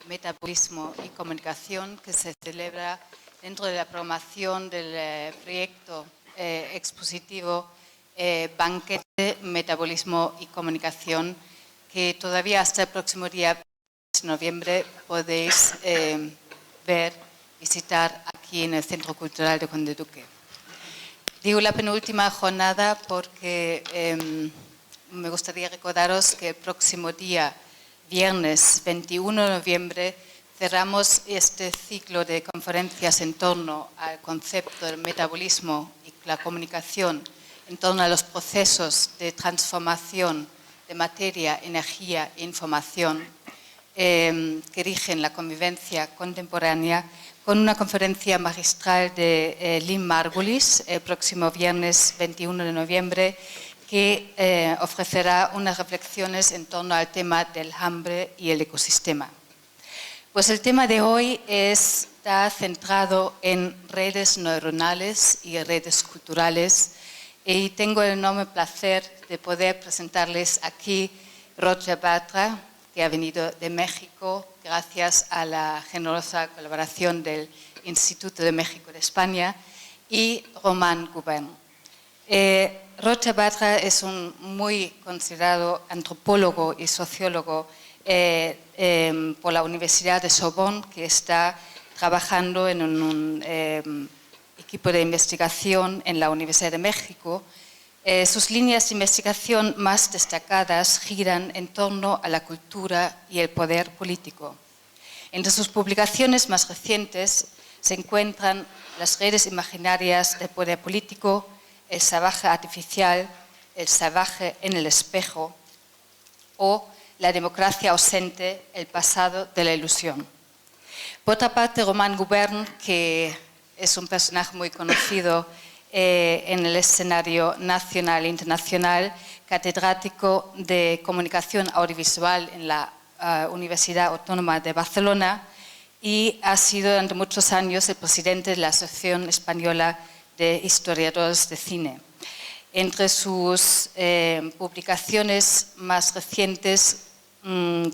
Metabolismo y Comunicación, que se celebra dentro de la programación del proyecto expositivo Banquete, Metabolismo y Comunicación, que todavía hasta el próximo día de noviembre podéis ver, visitar aquí en el Centro Cultural de Conde Duque. Digo la penúltima jornada porque me gustaría recordaros que el próximo día, viernes 21 de noviembre, cerramos este ciclo de conferencias en torno al concepto del metabolismo y la comunicación, en torno a los procesos de transformación de materia, energía e información que rigen la convivencia contemporánea, con una conferencia magistral de Lynn Margulis el próximo viernes 21 de noviembre, que ofrecerá unas reflexiones en torno al tema del hambre y el ecosistema. Pues el tema de hoy está centrado en redes neuronales y redes culturales, y tengo el enorme placer de poder presentarles aquí Roger Bartra, que ha venido de México gracias a la generosa colaboración del Instituto de México de España, y Romain Gubern. Roger Bartra es un muy considerado antropólogo y sociólogo por la Universidad de Sorbonne, que está trabajando en un equipo de investigación en la Universidad de México. Sus líneas de investigación más destacadas giran en torno a la cultura y el poder político. Entre sus publicaciones más recientes se encuentran Las redes imaginarias del poder político, El salvaje artificial, El salvaje en el espejo, o La democracia ausente, el pasado de la ilusión. Por otra parte, Romain Gubern, que es un personaje muy conocido en el escenario nacional e internacional, catedrático de Comunicación Audiovisual en la Universidad Autónoma de Barcelona, y ha sido durante muchos años el presidente de la Asociación Española de Historiadores de Cine. Entre sus publicaciones más recientes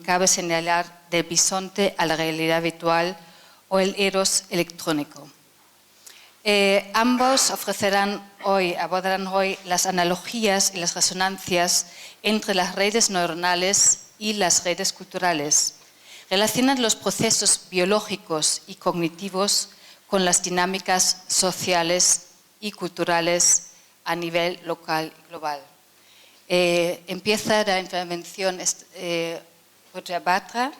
cabe señalar Del bisonte a la realidad virtual o El eros electrónico. Ambos abordarán hoy las analogías y las resonancias entre las redes neuronales y las redes culturales. Relacionan los procesos biológicos y cognitivos con las dinámicas sociales y culturales a nivel local y global. Empieza la intervención Roger Bartra,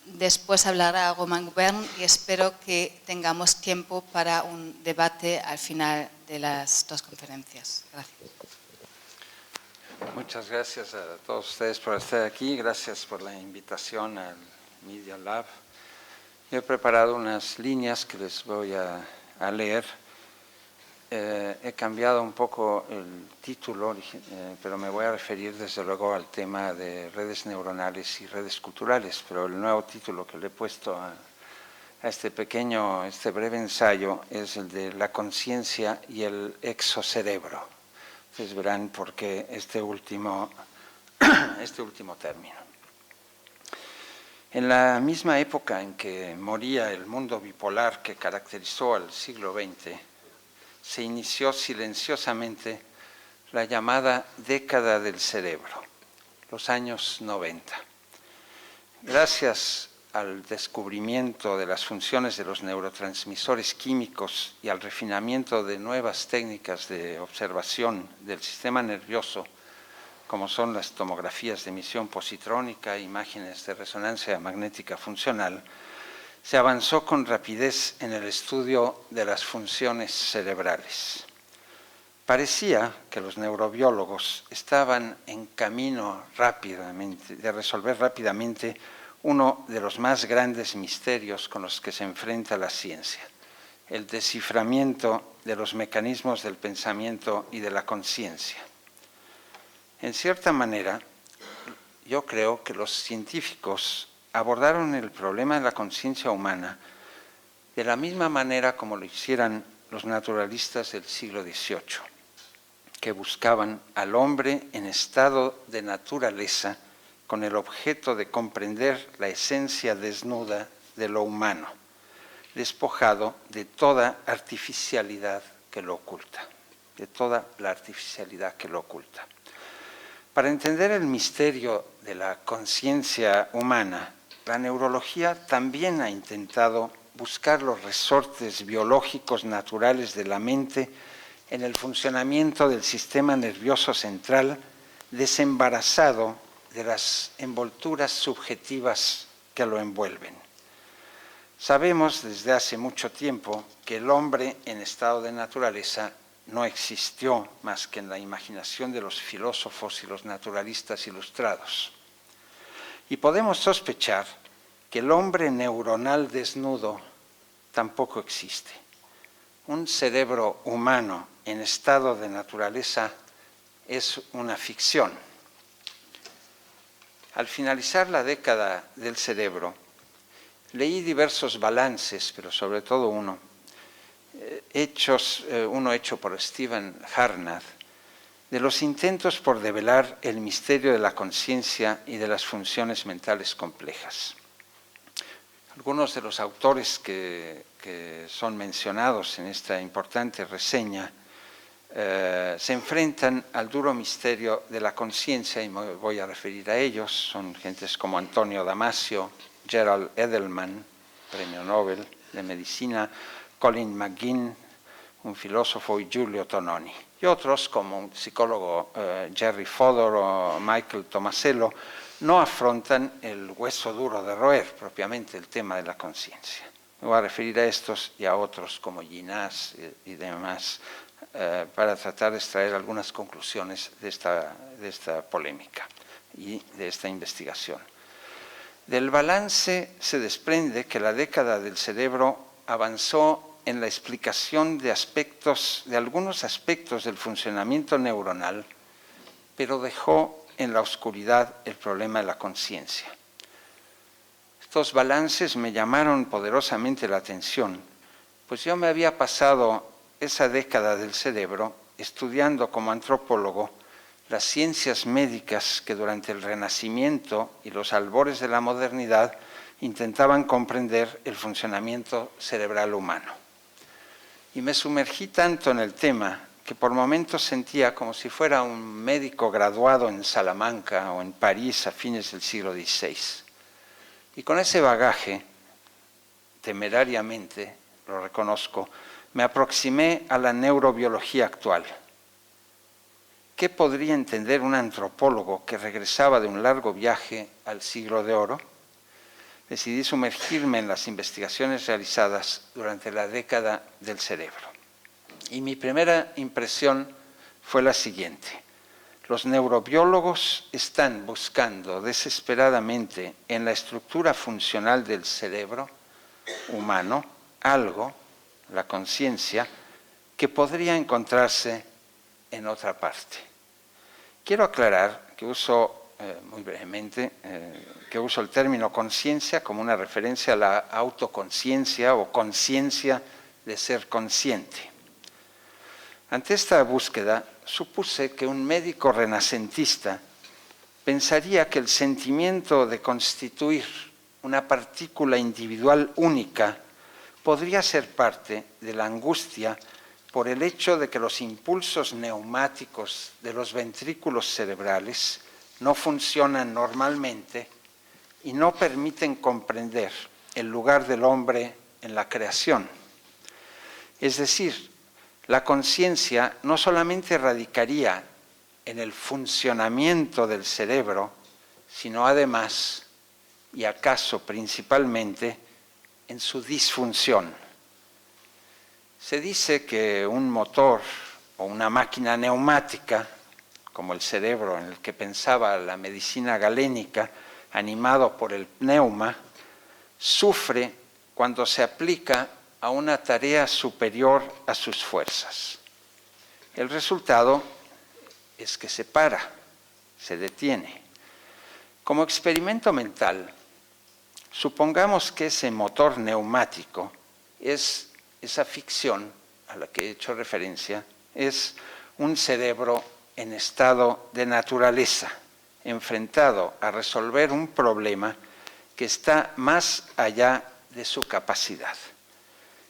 después hablará Romain Gubern y espero que tengamos tiempo para un debate al final de las dos conferencias. Gracias. Muchas gracias a todos ustedes por estar aquí. Gracias por la invitación al Media Lab. Yo he preparado unas líneas que les voy a leer. He cambiado un poco el título, pero me voy a referir desde luego al tema de redes neuronales y redes culturales, pero el nuevo título que le he puesto a este breve ensayo es el de La conciencia y el exocerebro. Ustedes verán por qué este último término. En la misma época en que moría el mundo bipolar que caracterizó al siglo XX, se inició silenciosamente la llamada década del cerebro, los años 90. Gracias al descubrimiento de las funciones de los neurotransmisores químicos y al refinamiento de nuevas técnicas de observación del sistema nervioso, como son las tomografías de emisión positrónica e imágenes de resonancia magnética funcional, se avanzó con rapidez en el estudio de las funciones cerebrales. Parecía que los neurobiólogos estaban en camino de resolver rápidamente uno de los más grandes misterios con los que se enfrenta la ciencia, el desciframiento de los mecanismos del pensamiento y de la conciencia. En cierta manera, yo creo que los científicos abordaron el problema de la conciencia humana de la misma manera como lo hicieran los naturalistas del siglo XVIII, que buscaban al hombre en estado de naturaleza con el objeto de comprender la esencia desnuda de lo humano, despojado de toda artificialidad que lo oculta, de toda la artificialidad que lo oculta. Para entender el misterio de la conciencia humana, la neurología también ha intentado buscar los resortes biológicos naturales de la mente en el funcionamiento del sistema nervioso central, desembarazado de las envolturas subjetivas que lo envuelven. Sabemos desde hace mucho tiempo que el hombre en estado de naturaleza no existió más que en la imaginación de los filósofos y los naturalistas ilustrados. Y podemos sospechar que el hombre neuronal desnudo tampoco existe. Un cerebro humano en estado de naturaleza es una ficción. Al finalizar la década del cerebro, leí diversos balances, pero sobre todo uno hecho por Stephen Harnath, de los intentos por develar el misterio de la conciencia y de las funciones mentales complejas. Algunos de los autores que son mencionados en esta importante reseña se enfrentan al duro misterio de la conciencia, y me voy a referir a ellos. Son gentes como Antonio Damasio, Gerald Edelman, premio Nobel de Medicina, Colin McGinn, un filósofo, y Giulio Tononi. Y otros, como un psicólogo Jerry Fodor o Michael Tomasello, no afrontan el hueso duro de roer, propiamente el tema de la conciencia. Me voy a referir a estos y a otros como Ginás y demás, para tratar de extraer algunas conclusiones de esta polémica y de esta investigación. Del balance se desprende que la década del cerebro avanzó en la explicación de algunos aspectos del funcionamiento neuronal, pero dejó en la oscuridad el problema de la conciencia. Estos balances me llamaron poderosamente la atención, pues yo me había pasado esa década del cerebro estudiando como antropólogo las ciencias médicas que durante el Renacimiento y los albores de la modernidad intentaban comprender el funcionamiento cerebral humano. Y me sumergí tanto en el tema que por momentos sentía como si fuera un médico graduado en Salamanca o en París a fines del siglo XVI. Y con ese bagaje, temerariamente, lo reconozco, me aproximé a la neurobiología actual. ¿Qué podría entender un antropólogo que regresaba de un largo viaje al siglo de oro? Decidí sumergirme en las investigaciones realizadas durante la década del cerebro. Y mi primera impresión fue la siguiente. Los neurobiólogos están buscando desesperadamente en la estructura funcional del cerebro humano algo, la conciencia, que podría encontrarse en otra parte. Quiero aclarar que uso muy brevemente, que uso el término conciencia como una referencia a la autoconciencia o conciencia de ser consciente. Ante esta búsqueda, supuse que un médico renacentista pensaría que el sentimiento de constituir una partícula individual única podría ser parte de la angustia por el hecho de que los impulsos neumáticos de los ventrículos cerebrales no funcionan normalmente y no permiten comprender el lugar del hombre en la creación. Es decir, la conciencia no solamente radicaría en el funcionamiento del cerebro, sino además, y acaso principalmente, en su disfunción. Se dice que un motor o una máquina neumática, como el cerebro en el que pensaba la medicina galénica, animado por el pneuma, sufre cuando se aplica a una tarea superior a sus fuerzas. El resultado es que se para, se detiene. Como experimento mental, supongamos que ese motor neumático es esa ficción a la que he hecho referencia, es un cerebro en estado de naturaleza, enfrentado a resolver un problema que está más allá de su capacidad.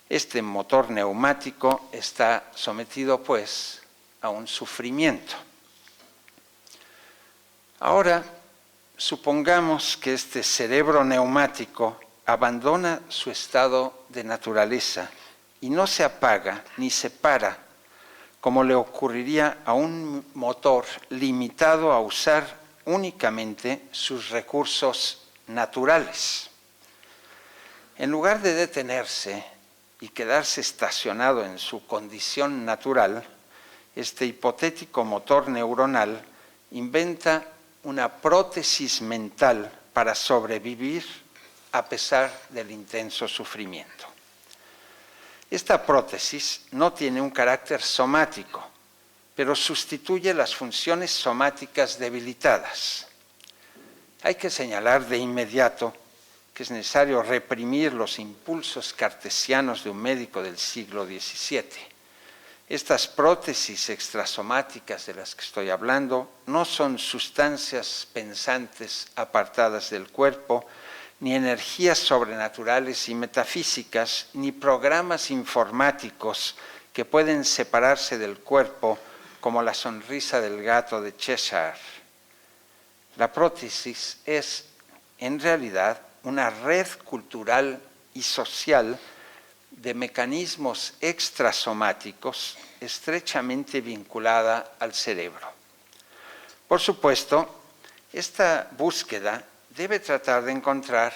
Este motor neumático está sometido, pues, a un sufrimiento. Ahora, supongamos que este cerebro neumático abandona su estado de naturaleza y no se apaga ni se para, como le ocurriría a un motor limitado a usar únicamente sus recursos naturales. En lugar de detenerse y quedarse estacionado en su condición natural, este hipotético motor neuronal inventa una prótesis mental para sobrevivir a pesar del intenso sufrimiento. Esta prótesis no tiene un carácter somático, pero sustituye las funciones somáticas debilitadas. Hay que señalar de inmediato que es necesario reprimir los impulsos cartesianos de un médico del siglo XVII. Estas prótesis extrasomáticas de las que estoy hablando no son sustancias pensantes apartadas del cuerpo, ni energías sobrenaturales y metafísicas, ni programas informáticos que pueden separarse del cuerpo como la sonrisa del gato de Cheshire. La prótesis es, en realidad, una red cultural y social de mecanismos extrasomáticos estrechamente vinculada al cerebro. Por supuesto, esta búsqueda debe tratar de encontrar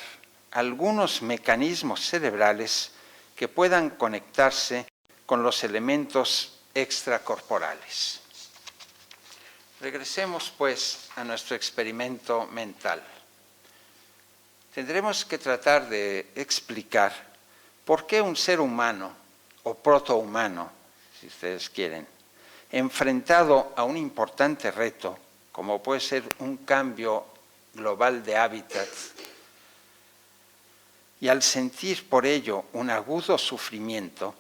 algunos mecanismos cerebrales que puedan conectarse con los elementos extracorporales. Regresemos, pues, a nuestro experimento mental. Tendremos que tratar de explicar por qué un ser humano, o protohumano, si ustedes quieren, enfrentado a un importante reto, como puede ser un cambio global de hábitat, y al sentir por ello un agudo sufrimiento,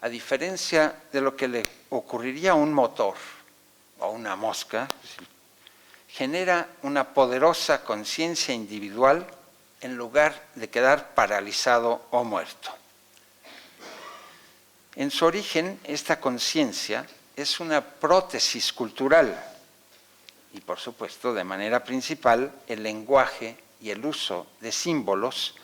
a diferencia de lo que le ocurriría a un motor o a una mosca, genera una poderosa conciencia individual en lugar de quedar paralizado o muerto. En su origen, esta conciencia es una prótesis cultural y, por supuesto, de manera principal, el lenguaje y el uso de símbolos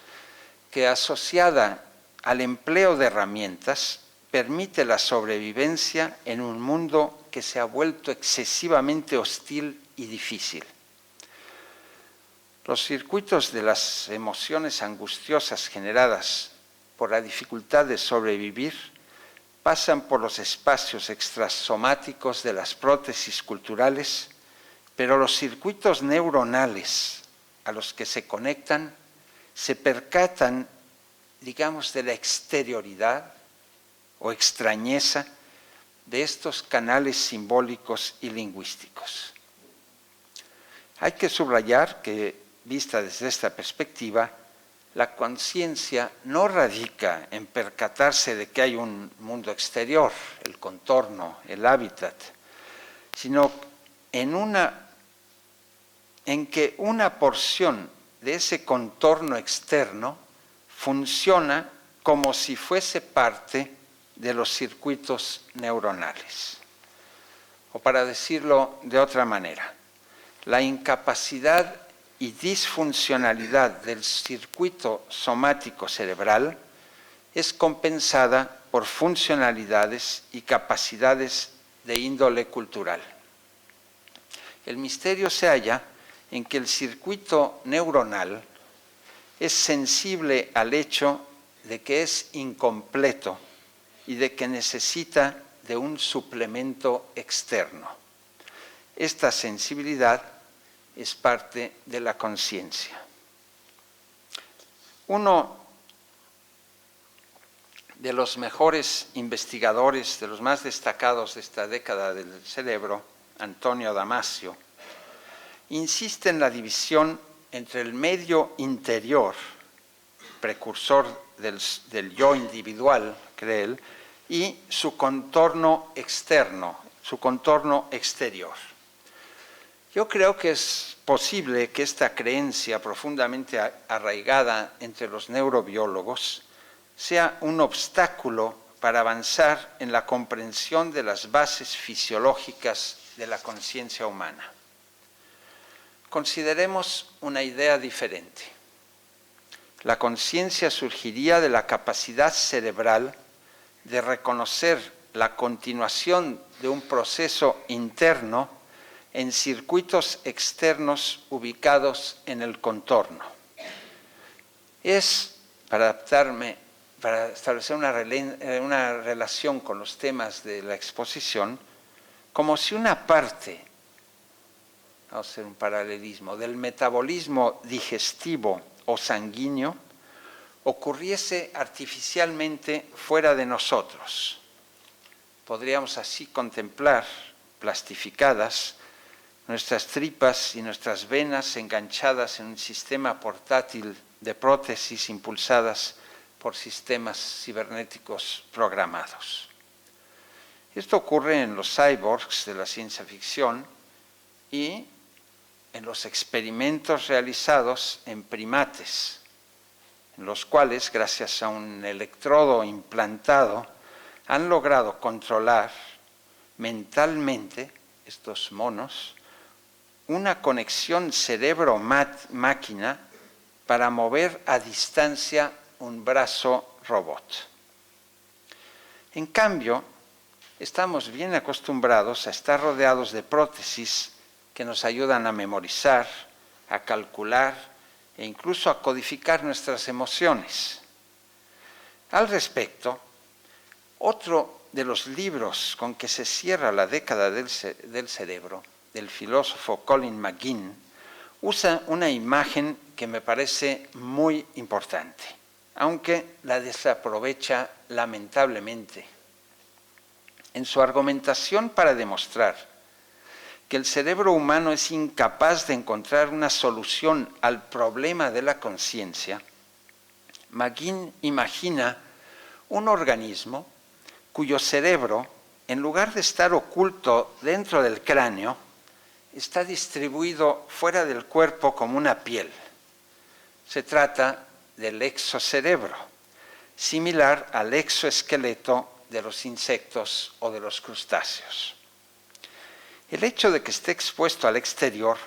que, asociada al empleo de herramientas, permite la sobrevivencia en un mundo que se ha vuelto excesivamente hostil y difícil. Los circuitos de las emociones angustiosas generadas por la dificultad de sobrevivir pasan por los espacios extrasomáticos de las prótesis culturales, pero los circuitos neuronales a los que se conectan se percatan, digamos, de la exterioridad o extrañeza de estos canales simbólicos y lingüísticos. Hay que subrayar que, vista desde esta perspectiva, la conciencia no radica en percatarse de que hay un mundo exterior, el contorno, el hábitat, sino en que una porción de ese contorno externo funciona como si fuese parte de los circuitos neuronales. O para decirlo de otra manera, la incapacidad y disfuncionalidad del circuito somático cerebral es compensada por funcionalidades y capacidades de índole cultural. El misterio se halla en que el circuito neuronal es sensible al hecho de que es incompleto y de que necesita de un suplemento externo. Esta sensibilidad es parte de la conciencia. Uno de los mejores investigadores, de los más destacados de esta década del cerebro, Antonio Damasio, insiste en la división entre el medio interior, precursor del yo individual, cree él, y su contorno externo, su contorno exterior. Yo creo que es posible que esta creencia profundamente arraigada entre los neurobiólogos sea un obstáculo para avanzar en la comprensión de las bases fisiológicas de la conciencia humana. Consideremos una idea diferente. La conciencia surgiría de la capacidad cerebral de reconocer la continuación de un proceso interno en circuitos externos ubicados en el contorno. Es, para establecer una relación con los temas de la exposición, como si una parte, vamos a hacer un paralelismo, del metabolismo digestivo o sanguíneo ocurriese artificialmente fuera de nosotros. Podríamos así contemplar, plastificadas, nuestras tripas y nuestras venas enganchadas en un sistema portátil de prótesis impulsadas por sistemas cibernéticos programados. Esto ocurre en los cyborgs de la ciencia ficción y en los experimentos realizados en primates, en los cuales, gracias a un electrodo implantado, han logrado controlar mentalmente, estos monos, una conexión cerebro-máquina para mover a distancia un brazo robot. En cambio, estamos bien acostumbrados a estar rodeados de prótesis que nos ayudan a memorizar, a calcular e incluso a codificar nuestras emociones. Al respecto, otro de los libros con que se cierra la década del cerebro, del filósofo Colin McGinn, usa una imagen que me parece muy importante, aunque la desaprovecha lamentablemente. En su argumentación para demostrar que el cerebro humano es incapaz de encontrar una solución al problema de la conciencia, McGinn imagina un organismo cuyo cerebro, en lugar de estar oculto dentro del cráneo, está distribuido fuera del cuerpo como una piel. Se trata del exocerebro, similar al exoesqueleto de los insectos o de los crustáceos. El hecho de que esté expuesto al exterior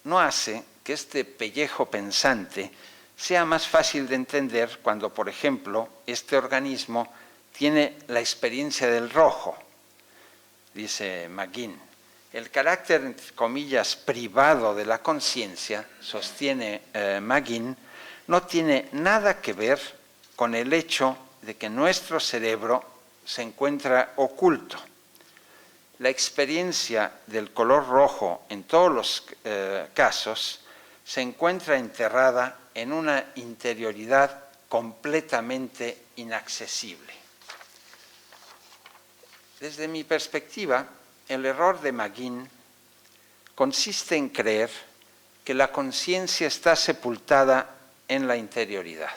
no hace que este pellejo pensante sea más fácil de entender cuando, por ejemplo, este organismo tiene la experiencia del rojo, dice McGinn. El carácter, entre comillas, privado de la conciencia, sostiene McGinn, no tiene nada que ver con el hecho de que nuestro cerebro se encuentra oculto. La experiencia del color rojo en todos los casos se encuentra enterrada en una interioridad completamente inaccesible. Desde mi perspectiva, el error de McGinn consiste en creer que la conciencia está sepultada en la interioridad.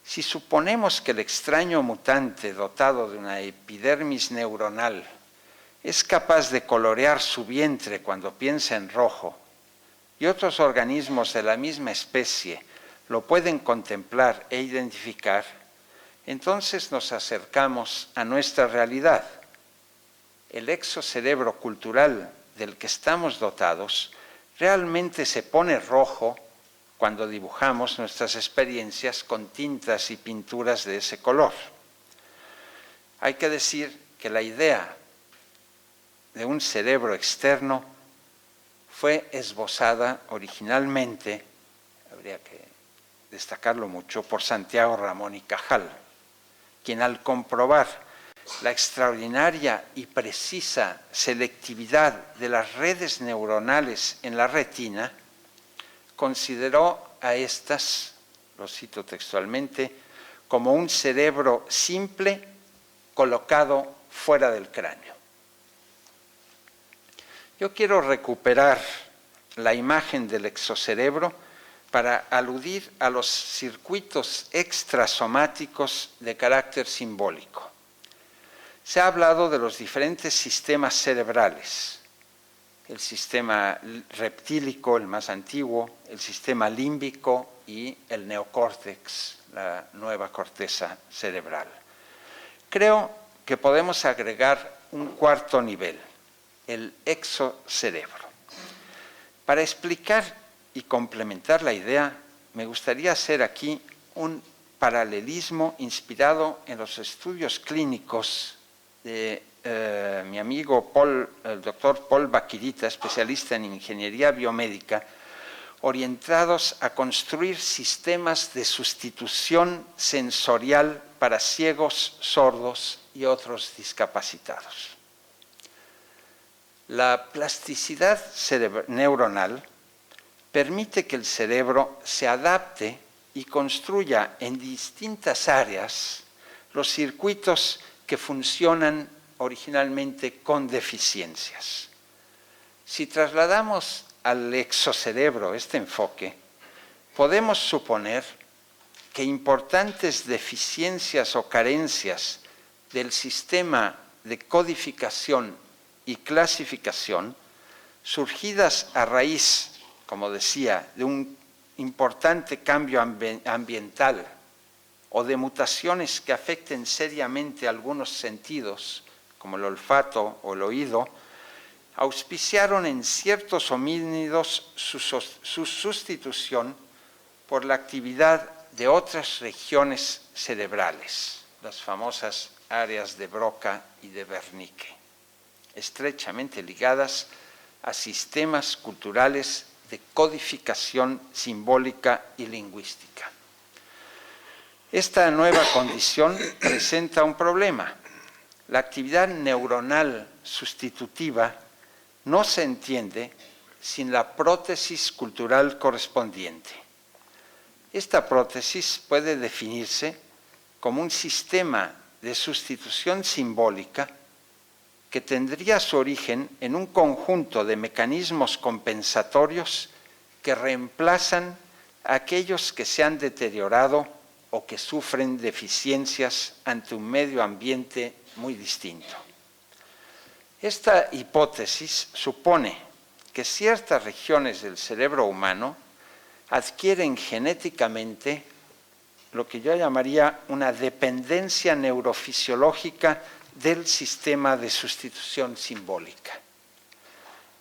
Si suponemos que el extraño mutante dotado de una epidermis neuronal es capaz de colorear su vientre cuando piensa en rojo, y otros organismos de la misma especie lo pueden contemplar e identificar, entonces nos acercamos a nuestra realidad. El exocerebro cultural del que estamos dotados realmente se pone rojo cuando dibujamos nuestras experiencias con tintas y pinturas de ese color. Hay que decir que la idea de un cerebro externo fue esbozada originalmente, habría que destacarlo mucho, por Santiago Ramón y Cajal, quien al comprobar la extraordinaria y precisa selectividad de las redes neuronales en la retina, consideró a estas, lo cito textualmente, como un cerebro simple colocado fuera del cráneo. Yo quiero recuperar la imagen del exocerebro para aludir a los circuitos extrasomáticos de carácter simbólico. Se ha hablado de los diferentes sistemas cerebrales, el sistema reptílico, el más antiguo, el sistema límbico y el neocórtex, la nueva corteza cerebral. Creo que podemos agregar un cuarto nivel, el exocerebro. Para explicar y complementar la idea, me gustaría hacer aquí un paralelismo inspirado en los estudios clínicos de mi amigo el doctor Paul Bakirita, especialista en ingeniería biomédica, orientados a construir sistemas de sustitución sensorial para ciegos, sordos y otros discapacitados. La plasticidad neuronal permite que el cerebro se adapte y construya en distintas áreas los circuitos que funcionan originalmente con deficiencias. Si trasladamos al exocerebro este enfoque, podemos suponer que importantes deficiencias o carencias del sistema de codificación y clasificación, surgidas a raíz, como decía, de un importante cambio ambiental o de mutaciones que afecten seriamente algunos sentidos, como el olfato o el oído, auspiciaron en ciertos homínidos su sustitución por la actividad de otras regiones cerebrales, las famosas áreas de Broca y de Wernicke, estrechamente ligadas a sistemas culturales de codificación simbólica y lingüística. Esta nueva condición presenta un problema. La actividad neuronal sustitutiva no se entiende sin la prótesis cultural correspondiente. Esta prótesis puede definirse como un sistema de sustitución simbólica que tendría su origen en un conjunto de mecanismos compensatorios que reemplazan a aquellos que se han deteriorado o que sufren deficiencias ante un medio ambiente muy distinto. Esta hipótesis supone que ciertas regiones del cerebro humano adquieren genéticamente lo que yo llamaría una dependencia neurofisiológica del sistema de sustitución simbólica.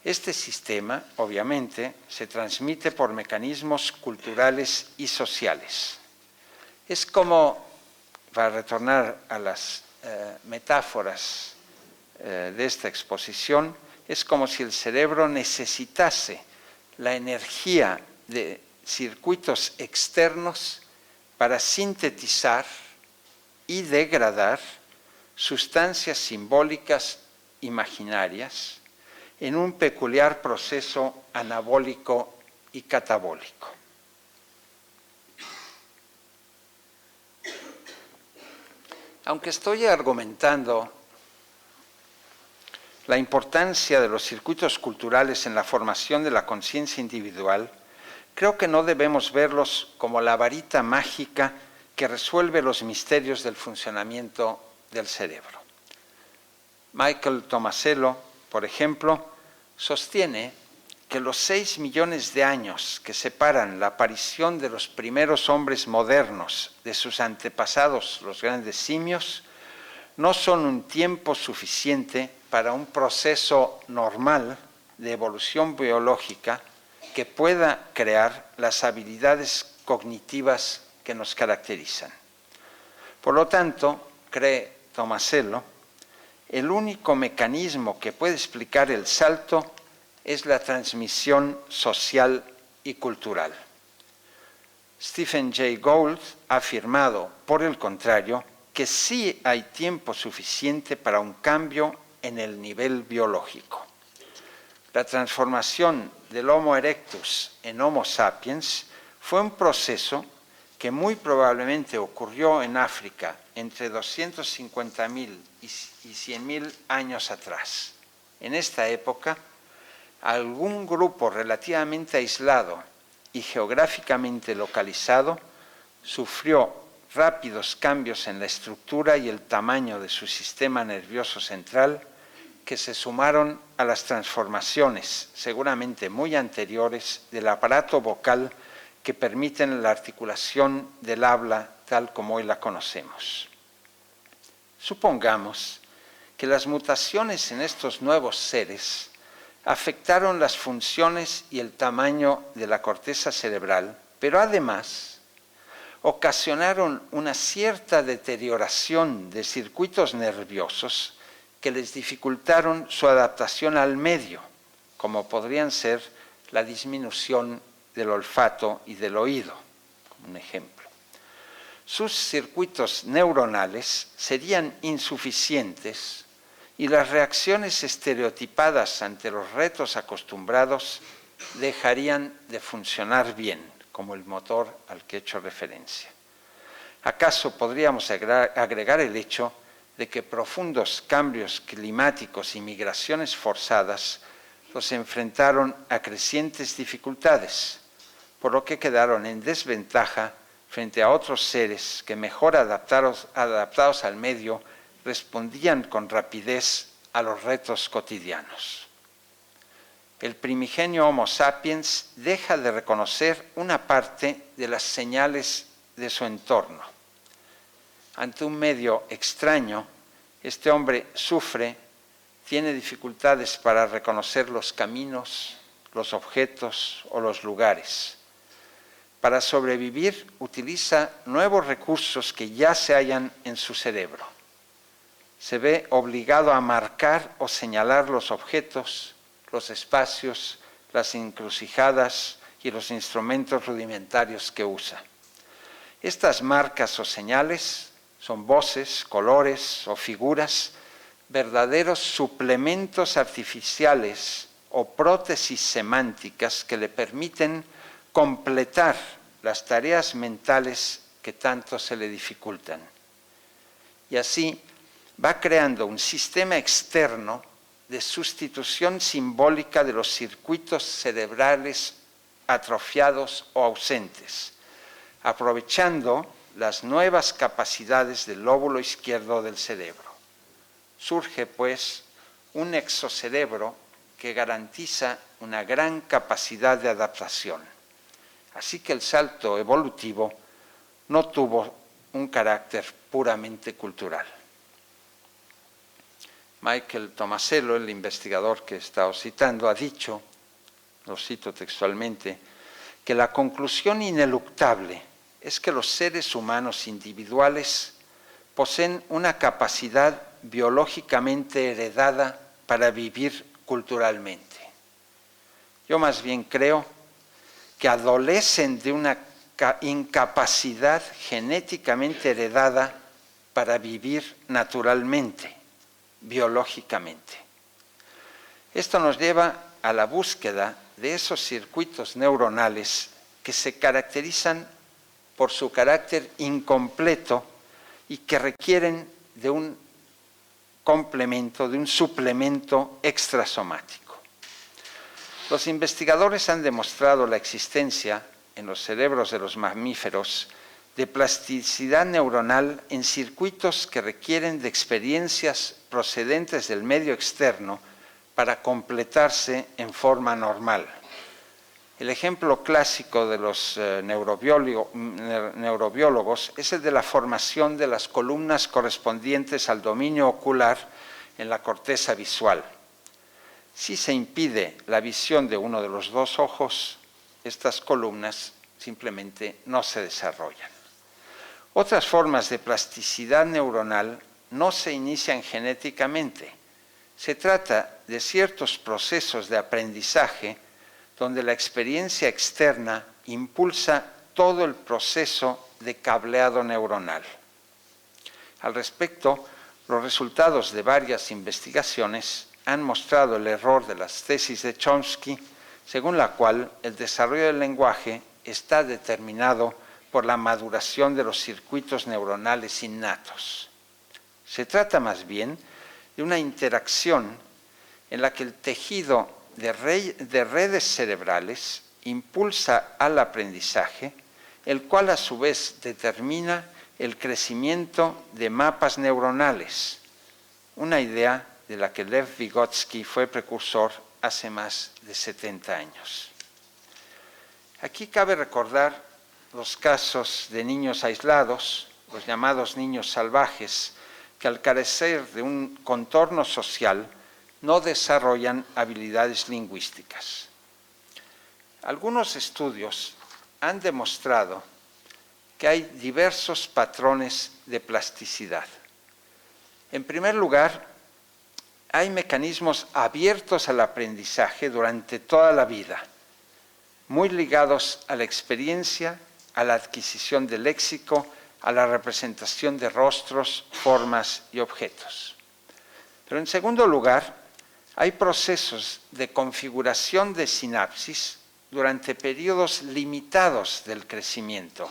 Este sistema, obviamente, se transmite por mecanismos culturales y sociales. Es como, para retornar a las metáforas de esta exposición, es como si el cerebro necesitase la energía de circuitos externos para sintetizar y degradar sustancias simbólicas imaginarias en un peculiar proceso anabólico y catabólico. Aunque estoy argumentando la importancia de los circuitos culturales en la formación de la conciencia individual, creo que no debemos verlos como la varita mágica que resuelve los misterios del funcionamiento del cerebro. Michael Tomasello, por ejemplo, sostiene que los 6 millones de años que separan la aparición de los primeros hombres modernos de sus antepasados, los grandes simios, no son un tiempo suficiente para un proceso normal de evolución biológica que pueda crear las habilidades cognitivas que nos caracterizan. Por lo tanto, cree Tomasello, el único mecanismo que puede explicar el salto es la transmisión social y cultural. Stephen Jay Gould ha afirmado, por el contrario, que sí hay tiempo suficiente para un cambio en el nivel biológico. La transformación del Homo erectus en Homo sapiens fue un proceso que muy probablemente ocurrió en África entre 250.000 y 100.000 años atrás. En esta época, algún grupo relativamente aislado y geográficamente localizado sufrió rápidos cambios en la estructura y el tamaño de su sistema nervioso central que se sumaron a las transformaciones, seguramente muy anteriores, del aparato vocal que permiten la articulación del habla tal como hoy la conocemos. Supongamos que las mutaciones en estos nuevos seres afectaron las funciones y el tamaño de la corteza cerebral, pero además ocasionaron una cierta deterioración de circuitos nerviosos que les dificultaron su adaptación al medio, como podrían ser la disminución del olfato y del oído, como un ejemplo. Sus circuitos neuronales serían insuficientes y las reacciones estereotipadas ante los retos acostumbrados dejarían de funcionar bien, como el motor al que he hecho referencia. ¿Acaso podríamos agregar el hecho de que profundos cambios climáticos y migraciones forzadas los enfrentaron a crecientes dificultades, por lo que quedaron en desventaja frente a otros seres que mejor adaptados al medio respondían con rapidez a los retos cotidianos? El primigenio Homo sapiens deja de reconocer una parte de las señales de su entorno. Ante un medio extraño, este hombre sufre, tiene dificultades para reconocer los caminos, los objetos o los lugares. Para sobrevivir, utiliza nuevos recursos que ya se hallan en su cerebro. Se ve obligado a marcar o señalar los objetos, los espacios, las encrucijadas y los instrumentos rudimentarios que usa. Estas marcas o señales son voces, colores o figuras, verdaderos suplementos artificiales o prótesis semánticas que le permiten completar las tareas mentales que tanto se le dificultan. Y así va creando un sistema externo de sustitución simbólica de los circuitos cerebrales atrofiados o ausentes, aprovechando las nuevas capacidades del lóbulo izquierdo del cerebro. Surge, pues, un exocerebro que garantiza una gran capacidad de adaptación. Así que el salto evolutivo no tuvo un carácter puramente cultural. Michael Tomasello, el investigador que he estado citando, ha dicho, lo cito textualmente, que la conclusión ineluctable es que los seres humanos individuales poseen una capacidad biológicamente heredada para vivir culturalmente. Yo más bien creo que adolecen de una incapacidad genéticamente heredada para vivir naturalmente, biológicamente. Esto nos lleva a la búsqueda de esos circuitos neuronales que se caracterizan por su carácter incompleto y que requieren de un complemento, de un suplemento extrasomático. Los investigadores han demostrado la existencia en los cerebros de los mamíferos de plasticidad neuronal en circuitos que requieren de experiencias procedentes del medio externo para completarse en forma normal. El ejemplo clásico de los neurobiólogos es el de la formación de las columnas correspondientes al dominio ocular en la corteza visual. Si se impide la visión de uno de los dos ojos, estas columnas simplemente no se desarrollan. Otras formas de plasticidad neuronal no se inician genéticamente. Se trata de ciertos procesos de aprendizaje donde la experiencia externa impulsa todo el proceso de cableado neuronal. Al respecto, los resultados de varias investigaciones han mostrado el error de las tesis de Chomsky, según la cual el desarrollo del lenguaje está determinado por la maduración de los circuitos neuronales innatos. Se trata más bien de una interacción en la que el tejido de redes cerebrales impulsa al aprendizaje, el cual a su vez determina el crecimiento de mapas neuronales, una idea de la que Lev Vygotsky fue precursor hace más de 70 años. Aquí cabe recordar los casos de niños aislados, los llamados niños salvajes, que al carecer de un contorno social no desarrollan habilidades lingüísticas. Algunos estudios han demostrado que hay diversos patrones de plasticidad. En primer lugar, hay mecanismos abiertos al aprendizaje durante toda la vida, muy ligados a la experiencia, a la adquisición del léxico, a la representación de rostros, formas y objetos. Pero en segundo lugar, hay procesos de configuración de sinapsis durante periodos limitados del crecimiento,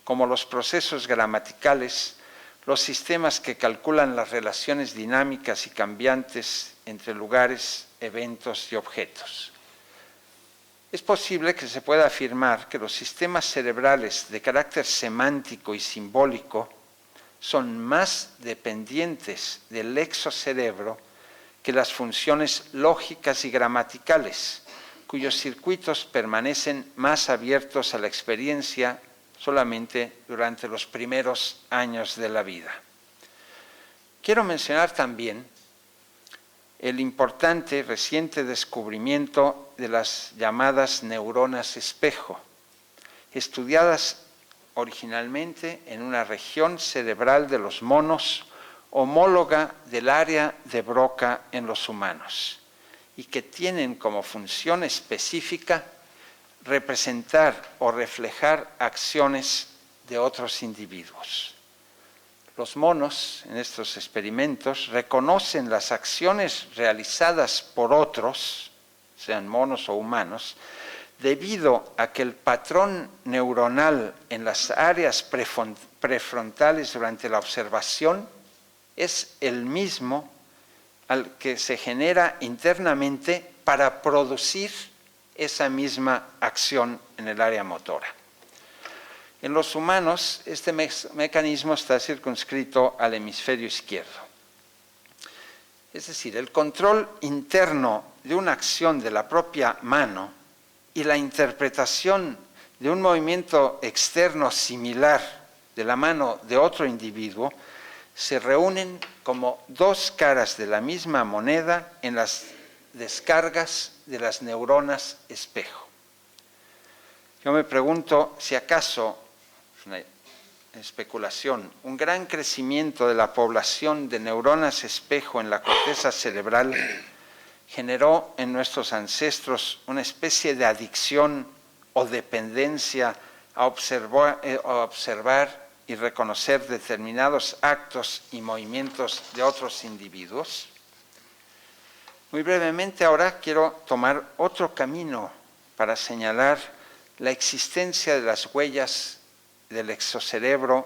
como los procesos gramaticales, los sistemas que calculan las relaciones dinámicas y cambiantes entre lugares, eventos y objetos. Es posible que se pueda afirmar que los sistemas cerebrales de carácter semántico y simbólico son más dependientes del exocerebro que las funciones lógicas y gramaticales, cuyos circuitos permanecen más abiertos a la experiencia solamente durante los primeros años de la vida. Quiero mencionar también el importante reciente descubrimiento de las llamadas neuronas espejo, estudiadas originalmente en una región cerebral de los monos homóloga del área de Broca en los humanos y que tienen como función específica representar o reflejar acciones de otros individuos. Los monos en estos experimentos reconocen las acciones realizadas por otros, sean monos o humanos, debido a que el patrón neuronal en las áreas prefrontales durante la observación es el mismo al que se genera internamente para producir esa misma acción en el área motora. En los humanos, este mecanismo está circunscrito al hemisferio izquierdo. Es decir, el control interno de una acción de la propia mano y la interpretación de un movimiento externo similar de la mano de otro individuo se reúnen como dos caras de la misma moneda en las descargas de las neuronas espejo. Yo me pregunto si acaso, es una especulación, un gran crecimiento de la población de neuronas espejo en la corteza cerebral generó en nuestros ancestros una especie de adicción o dependencia a observar y reconocer determinados actos y movimientos de otros individuos. Muy brevemente ahora quiero tomar otro camino para señalar la existencia de las huellas del exocerebro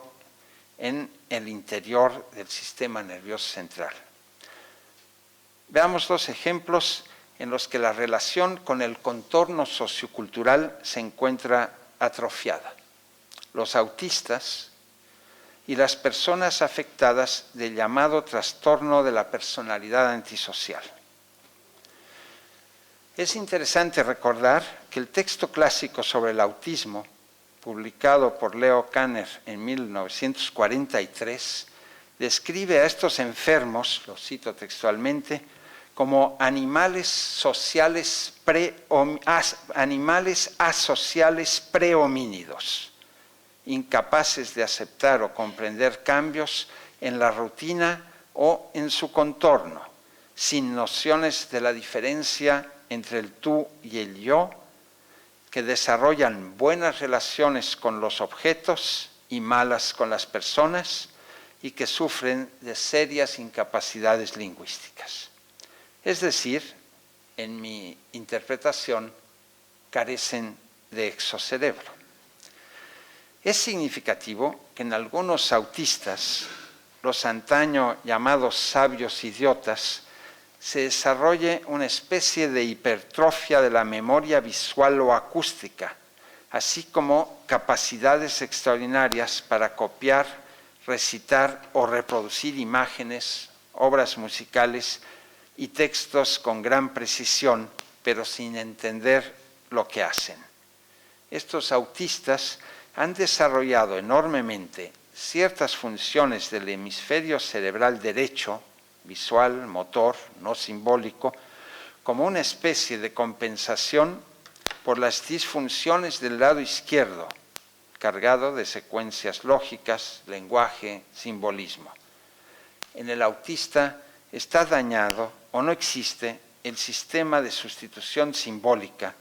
en el interior del sistema nervioso central. Veamos dos ejemplos en los que la relación con el contorno sociocultural se encuentra atrofiada. Los autistas y las personas afectadas del llamado trastorno de la personalidad antisocial. Es interesante recordar que el texto clásico sobre el autismo, publicado por Leo Kanner en 1943, describe a estos enfermos, lo cito textualmente, como animales asociales prehomínidos, incapaces de aceptar o comprender cambios en la rutina o en su contorno, sin nociones de la diferencia entre el tú y el yo, que desarrollan buenas relaciones con los objetos y malas con las personas y que sufren de serias incapacidades lingüísticas. Es decir, en mi interpretación, carecen de exocerebro. Es significativo que en algunos autistas, los antaño llamados sabios idiotas, se desarrolle una especie de hipertrofia de la memoria visual o acústica, así como capacidades extraordinarias para copiar, recitar o reproducir imágenes, obras musicales, y textos con gran precisión, pero sin entender lo que hacen. Estos autistas han desarrollado enormemente ciertas funciones del hemisferio cerebral derecho, visual, motor, no simbólico, como una especie de compensación por las disfunciones del lado izquierdo, cargado de secuencias lógicas, lenguaje, simbolismo. En el autista está dañado o no existe el sistema de sustitución simbólica,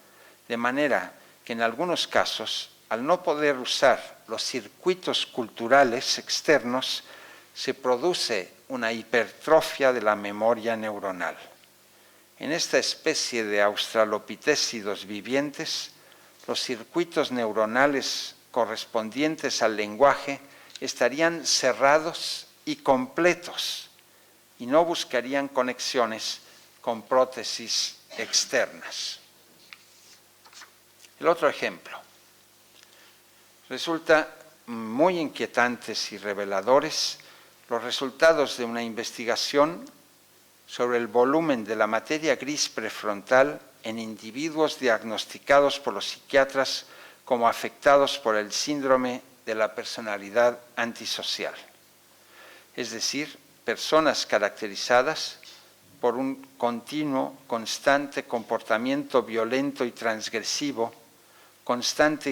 de manera que en algunos casos, al no poder usar los circuitos culturales externos, se produce una hipertrofia de la memoria neuronal. En esta especie de australopitécidos vivientes, los circuitos neuronales correspondientes al lenguaje estarían cerrados y completos y no buscarían conexiones con prótesis externas. El otro ejemplo. Resulta muy inquietantes y reveladores los resultados de una investigación sobre el volumen de la materia gris prefrontal en individuos diagnosticados por los psiquiatras como afectados por el síndrome de la personalidad antisocial. Es decir, personas caracterizadas por un continuo, constante comportamiento violento y transgresivo, constante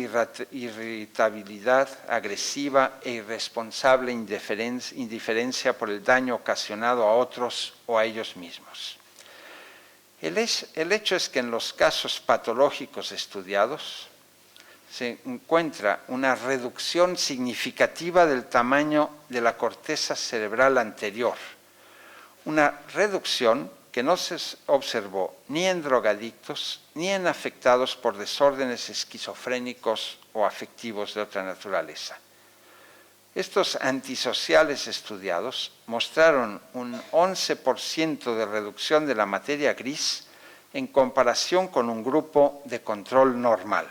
irritabilidad agresiva e irresponsable indiferencia por el daño ocasionado a otros o a ellos mismos. El hecho es que en los casos patológicos estudiados se encuentra una reducción significativa del tamaño de la corteza cerebral anterior, una reducción que no se observó ni en drogadictos ni en afectados por desórdenes esquizofrénicos o afectivos de otra naturaleza. Estos antisociales estudiados mostraron un 11% de reducción de la materia gris en comparación con un grupo de control normal.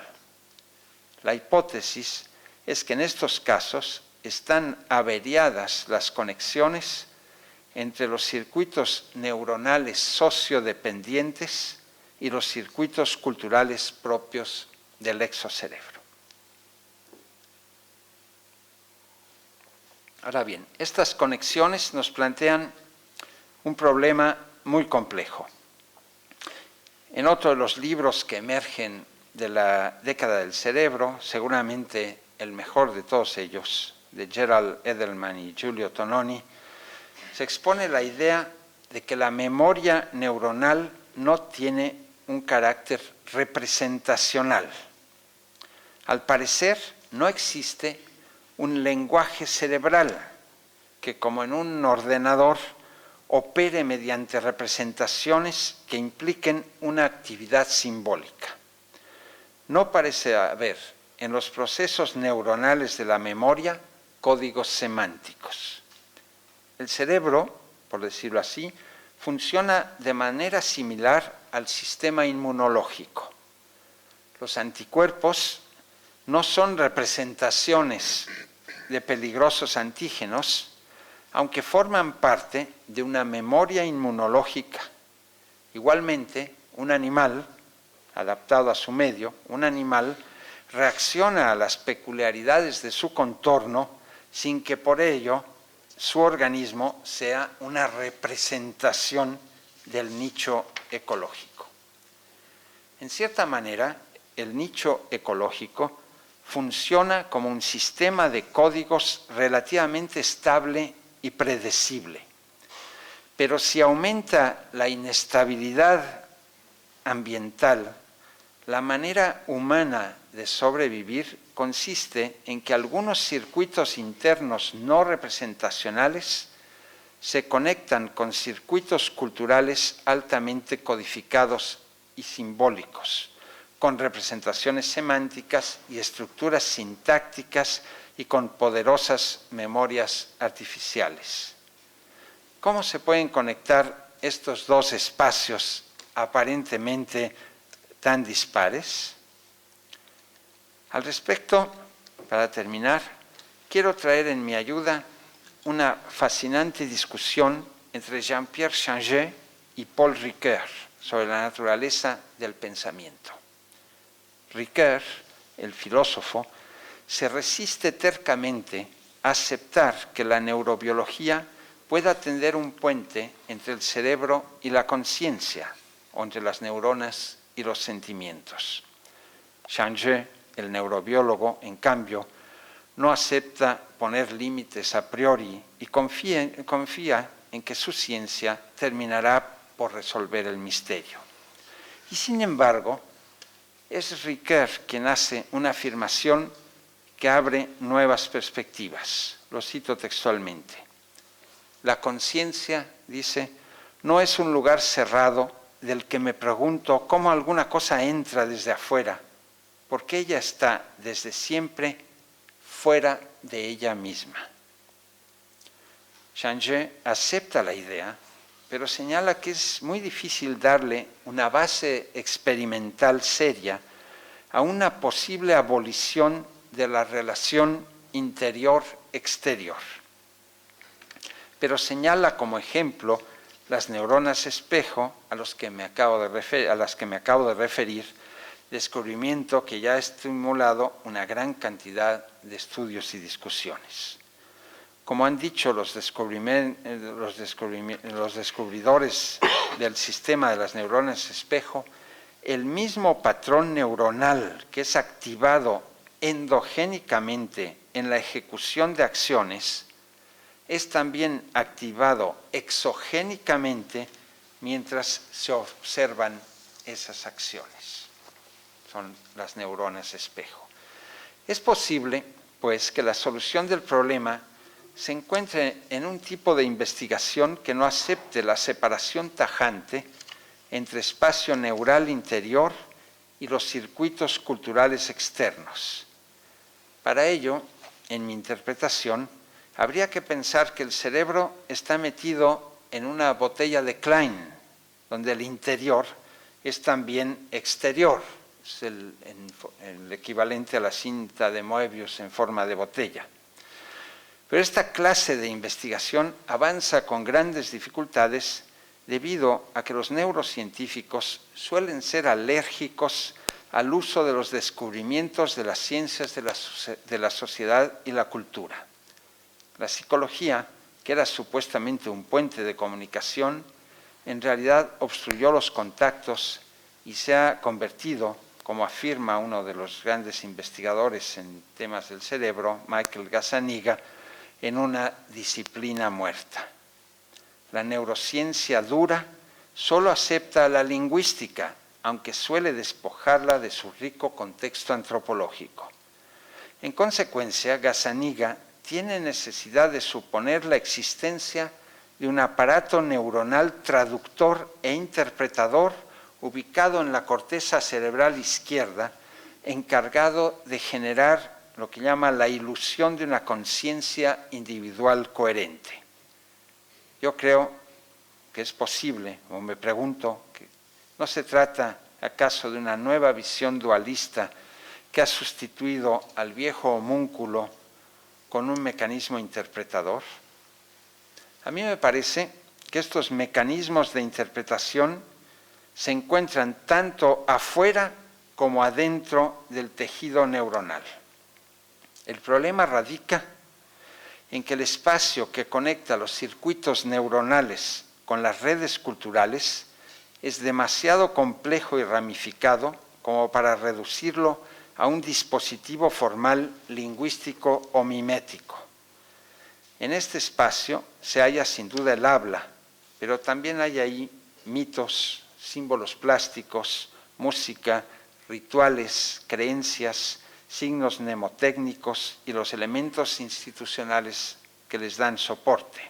La hipótesis es que en estos casos están averiadas las conexiones entre los circuitos neuronales sociodependientes y los circuitos culturales propios del exocerebro. Ahora bien, estas conexiones nos plantean un problema muy complejo. En otro de los libros que emergen de la década del cerebro, seguramente el mejor de todos ellos, de Gerald Edelman y Giulio Tononi, se expone la idea de que la memoria neuronal no tiene un carácter representacional. Al parecer, no existe un lenguaje cerebral que, como en un ordenador, opere mediante representaciones que impliquen una actividad simbólica. No parece haber en los procesos neuronales de la memoria códigos semánticos. El cerebro, por decirlo así, funciona de manera similar al sistema inmunológico. Los anticuerpos no son representaciones de peligrosos antígenos, aunque forman parte de una memoria inmunológica. Igualmente, un animal, adaptado a su medio, un animal reacciona a las peculiaridades de su contorno sin que por ello su organismo sea una representación del nicho ecológico. En cierta manera, el nicho ecológico funciona como un sistema de códigos relativamente estable y predecible. Pero si aumenta la inestabilidad ambiental, la manera humana de sobrevivir consiste en que algunos circuitos internos no representacionales se conectan con circuitos culturales altamente codificados y simbólicos, con representaciones semánticas y estructuras sintácticas y con poderosas memorias artificiales. ¿Cómo se pueden conectar estos dos espacios aparentemente tan dispares? Al respecto, para terminar, quiero traer en mi ayuda una fascinante discusión entre Jean-Pierre Changé y Paul Ricoeur sobre la naturaleza del pensamiento. Ricoeur, el filósofo, se resiste tercamente a aceptar que la neurobiología pueda tender un puente entre el cerebro y la conciencia, o entre las neuronas y los sentimientos. Changeux, el neurobiólogo, en cambio, no acepta poner límites a priori y confía en que su ciencia terminará por resolver el misterio. Y sin embargo, es Ricoeur quien hace una afirmación que abre nuevas perspectivas. Lo cito textualmente. La conciencia, dice, no es un lugar cerrado del que me pregunto cómo alguna cosa entra desde afuera, porque ella está desde siempre fuera de ella misma. Changeux acepta la idea, pero señala que es muy difícil darle una base experimental seria a una posible abolición de la relación interior-exterior. Pero señala como ejemplo las neuronas espejo a las que me acabo de referir, descubrimiento que ya ha estimulado una gran cantidad de estudios y discusiones. Como han dicho los descubridores del sistema de las neuronas espejo, el mismo patrón neuronal que es activado endogénicamente en la ejecución de acciones es también activado exogénicamente mientras se observan esas acciones. Son las neuronas espejo. Es posible, pues, que la solución del problema se encuentre en un tipo de investigación que no acepte la separación tajante entre espacio neural interior y los circuitos culturales externos. Para ello, en mi interpretación, habría que pensar que el cerebro está metido en una botella de Klein, donde el interior es también exterior, es el equivalente a la cinta de Moebius en forma de botella. Pero esta clase de investigación avanza con grandes dificultades debido a que los neurocientíficos suelen ser alérgicos al uso de los descubrimientos de las ciencias de la sociedad y la cultura. La psicología, que era supuestamente un puente de comunicación, en realidad obstruyó los contactos y se ha convertido, como afirma uno de los grandes investigadores en temas del cerebro, Michael Gazzaniga, en una disciplina muerta. La neurociencia dura solo acepta la lingüística, aunque suele despojarla de su rico contexto antropológico. En consecuencia, Gazzaniga tiene necesidad de suponer la existencia de un aparato neuronal traductor e interpretador ubicado en la corteza cerebral izquierda, encargado de generar lo que llama la ilusión de una conciencia individual coherente. Yo creo que es posible, o me pregunto, que no se trata acaso de una nueva visión dualista que ha sustituido al viejo homúnculo con un mecanismo interpretador. A mí me parece que estos mecanismos de interpretación se encuentran tanto afuera como adentro del tejido neuronal. El problema radica en que el espacio que conecta los circuitos neuronales con las redes culturales es demasiado complejo y ramificado como para reducirlo a un dispositivo formal lingüístico o mimético. En este espacio se halla sin duda el habla, pero también hay ahí mitos, símbolos plásticos, música, rituales, creencias, signos mnemotécnicos y los elementos institucionales que les dan soporte.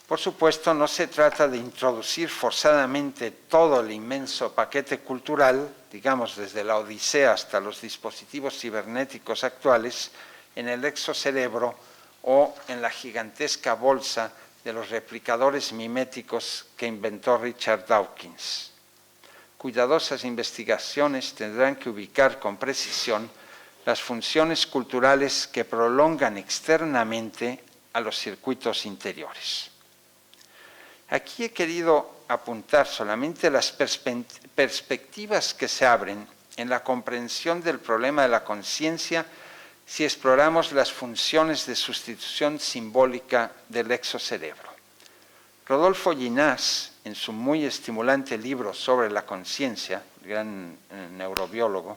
Por supuesto, no se trata de introducir forzadamente todo el inmenso paquete cultural, digamos desde la Odisea hasta los dispositivos cibernéticos actuales, en el exocerebro o en la gigantesca bolsa de los replicadores miméticos que inventó Richard Dawkins. Cuidadosas investigaciones tendrán que ubicar con precisión las funciones culturales que prolongan externamente a los circuitos interiores. Aquí he querido apuntar solamente las perspectivas que se abren en la comprensión del problema de la conciencia si exploramos las funciones de sustitución simbólica del exocerebro. Rodolfo Ginás, en su muy estimulante libro sobre la conciencia, el gran neurobiólogo,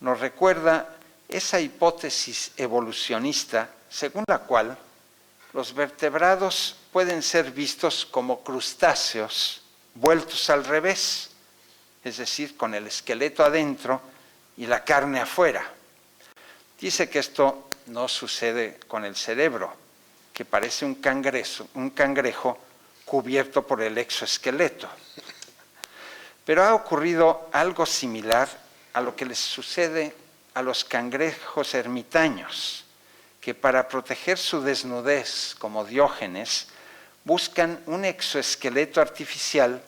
nos recuerda esa hipótesis evolucionista según la cual los vertebrados pueden ser vistos como crustáceos vueltos al revés, es decir, con el esqueleto adentro y la carne afuera. Dice que esto no sucede con el cerebro, que parece un cangrejo cubierto por el exoesqueleto. Pero ha ocurrido algo similar a lo que les sucede a los cangrejos ermitaños, que para proteger su desnudez, como Diógenes, buscan un exoesqueleto artificial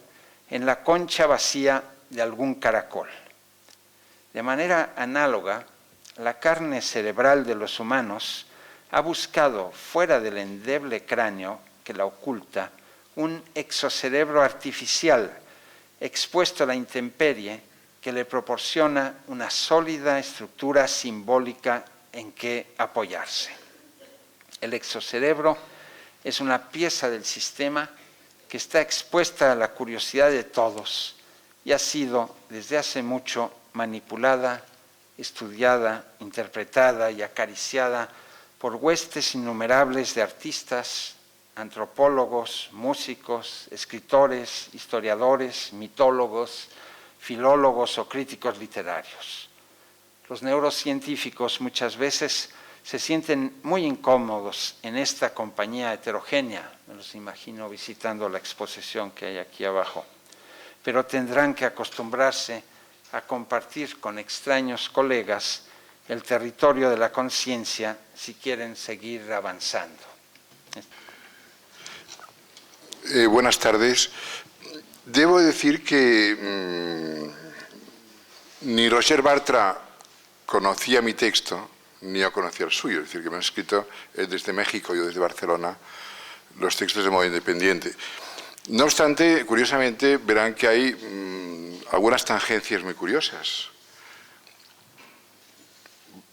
en la concha vacía de algún caracol. De manera análoga, la carne cerebral de los humanos ha buscado, fuera del endeble cráneo que la oculta, un exocerebro artificial expuesto a la intemperie que le proporciona una sólida estructura simbólica en que apoyarse. El exocerebro es una pieza del sistema que está expuesta a la curiosidad de todos y ha sido desde hace mucho manipulada, estudiada, interpretada y acariciada por huestes innumerables de artistas, antropólogos, músicos, escritores, historiadores, mitólogos, filólogos o críticos literarios. Los neurocientíficos muchas veces se sienten muy incómodos en esta compañía heterogénea, me los imagino visitando la exposición que hay aquí abajo, pero tendrán que acostumbrarse a compartir con extraños colegas el territorio de la conciencia si quieren seguir avanzando. Buenas tardes. Debo decir que ni Roger Bartra conocía mi texto, ni yo conocía el suyo. Es decir, que me han escrito desde México, yo desde Barcelona, los textos de modo independiente. No obstante, curiosamente, verán que hay algunas tangencias muy curiosas.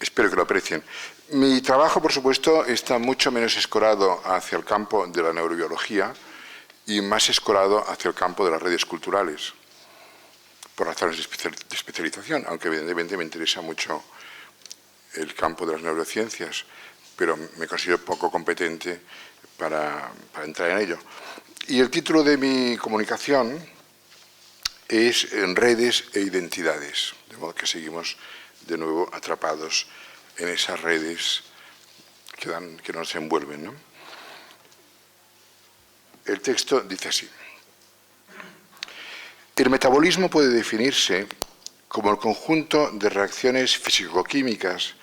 Espero que lo aprecien. Mi trabajo, por supuesto, está mucho menos escorado hacia el campo de la neurobiología y más escorado hacia el campo de las redes culturales, por razones de especialización, aunque evidentemente me interesa mucho el campo de las neurociencias, pero me considero poco competente para entrar en ello. Y el título de mi comunicación es En redes e identidades, de modo que seguimos de nuevo atrapados en esas redes que nos envuelven, ¿no? El texto dice así: el metabolismo puede definirse como el conjunto de reacciones físico-químicas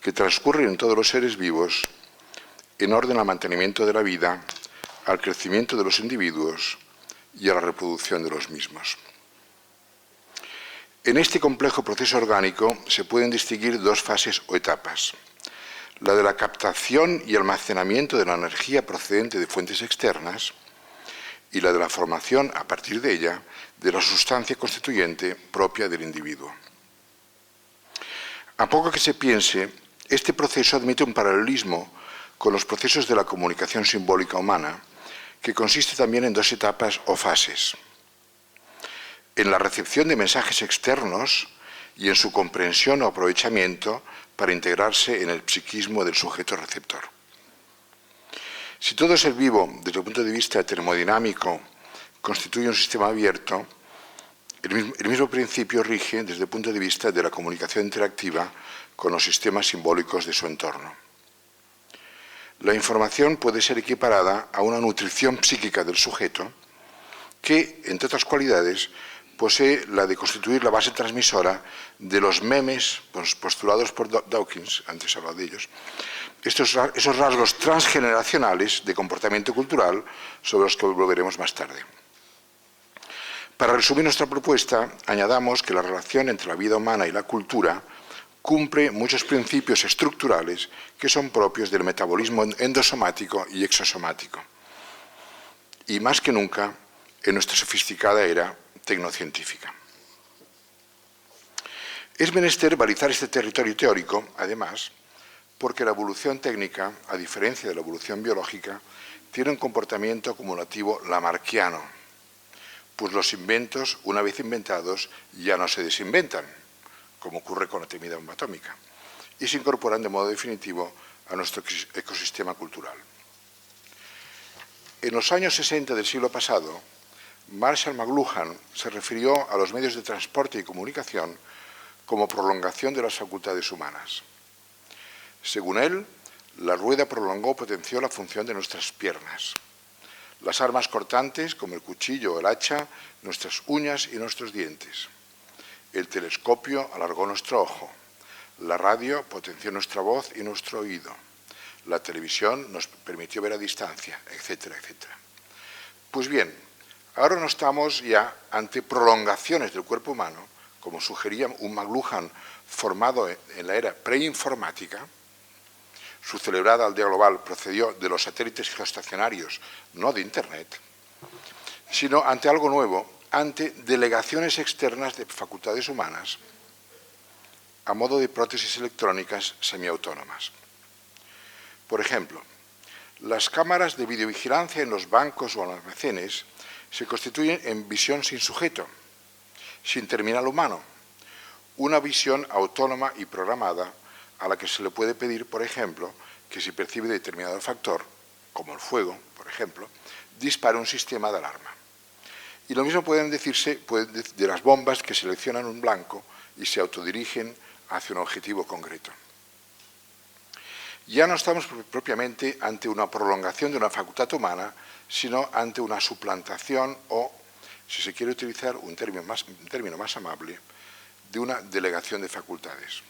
que transcurren en todos los seres vivos en orden al mantenimiento de la vida, al crecimiento de los individuos y a la reproducción de los mismos. En este complejo proceso orgánico se pueden distinguir dos fases o etapas: la de la captación y almacenamiento de la energía procedente de fuentes externas y la de la formación, a partir de ella, de la sustancia constituyente propia del individuo. A poco que se piense, este proceso admite un paralelismo con los procesos de la comunicación simbólica humana, que consiste también en dos etapas o fases: en la recepción de mensajes externos y en su comprensión o aprovechamiento para integrarse en el psiquismo del sujeto receptor. Si todo ser vivo, desde el punto de vista termodinámico, constituye un sistema abierto, el mismo principio rige desde el punto de vista de la comunicación interactiva con los sistemas simbólicos de su entorno. La información puede ser equiparada a una nutrición psíquica del sujeto que, entre otras cualidades, posee la de constituir la base transmisora de los memes postulados por Dawkins, antes he hablado de ellos, esos rasgos transgeneracionales de comportamiento cultural sobre los que volveremos más tarde. Para resumir nuestra propuesta, añadamos que la relación entre la vida humana y la cultura cumple muchos principios estructurales que son propios del metabolismo endosomático y exosomático, y más que nunca en nuestra sofisticada era tecnocientífica. Es menester balizar este territorio teórico, además, porque la evolución técnica, a diferencia de la evolución biológica, tiene un comportamiento acumulativo lamarckiano, pues los inventos, una vez inventados, ya no se desinventan, como ocurre con la temida bomba atómica, y se incorporan de modo definitivo a nuestro ecosistema cultural. En los años 60 del siglo pasado, Marshall McLuhan se refirió a los medios de transporte y comunicación como prolongación de las facultades humanas. Según él, la rueda prolongó o potenció la función de nuestras piernas. Las armas cortantes, como el cuchillo o el hacha, nuestras uñas y nuestros dientes. El telescopio alargó nuestro ojo. La radio potenció nuestra voz y nuestro oído. La televisión nos permitió ver a distancia, etcétera, etcétera. Pues bien, ahora no estamos ya ante prolongaciones del cuerpo humano, como sugería un McLuhan formado en la era preinformática. Su celebrada aldea global procedió de los satélites geoestacionarios, no de Internet, sino ante algo nuevo, ante delegaciones externas de facultades humanas a modo de prótesis electrónicas semiautónomas. Por ejemplo, las cámaras de videovigilancia en los bancos o almacenes se constituyen en visión sin sujeto, sin terminal humano, una visión autónoma y programada a la que se le puede pedir, por ejemplo, que si percibe determinado factor, como el fuego, por ejemplo, dispare un sistema de alarma. Y lo mismo pueden decirse de las bombas que seleccionan un blanco y se autodirigen hacia un objetivo concreto. Ya no estamos propiamente ante una prolongación de una facultad humana, sino ante una suplantación o, si se quiere utilizar un término más amable, de una delegación de facultades.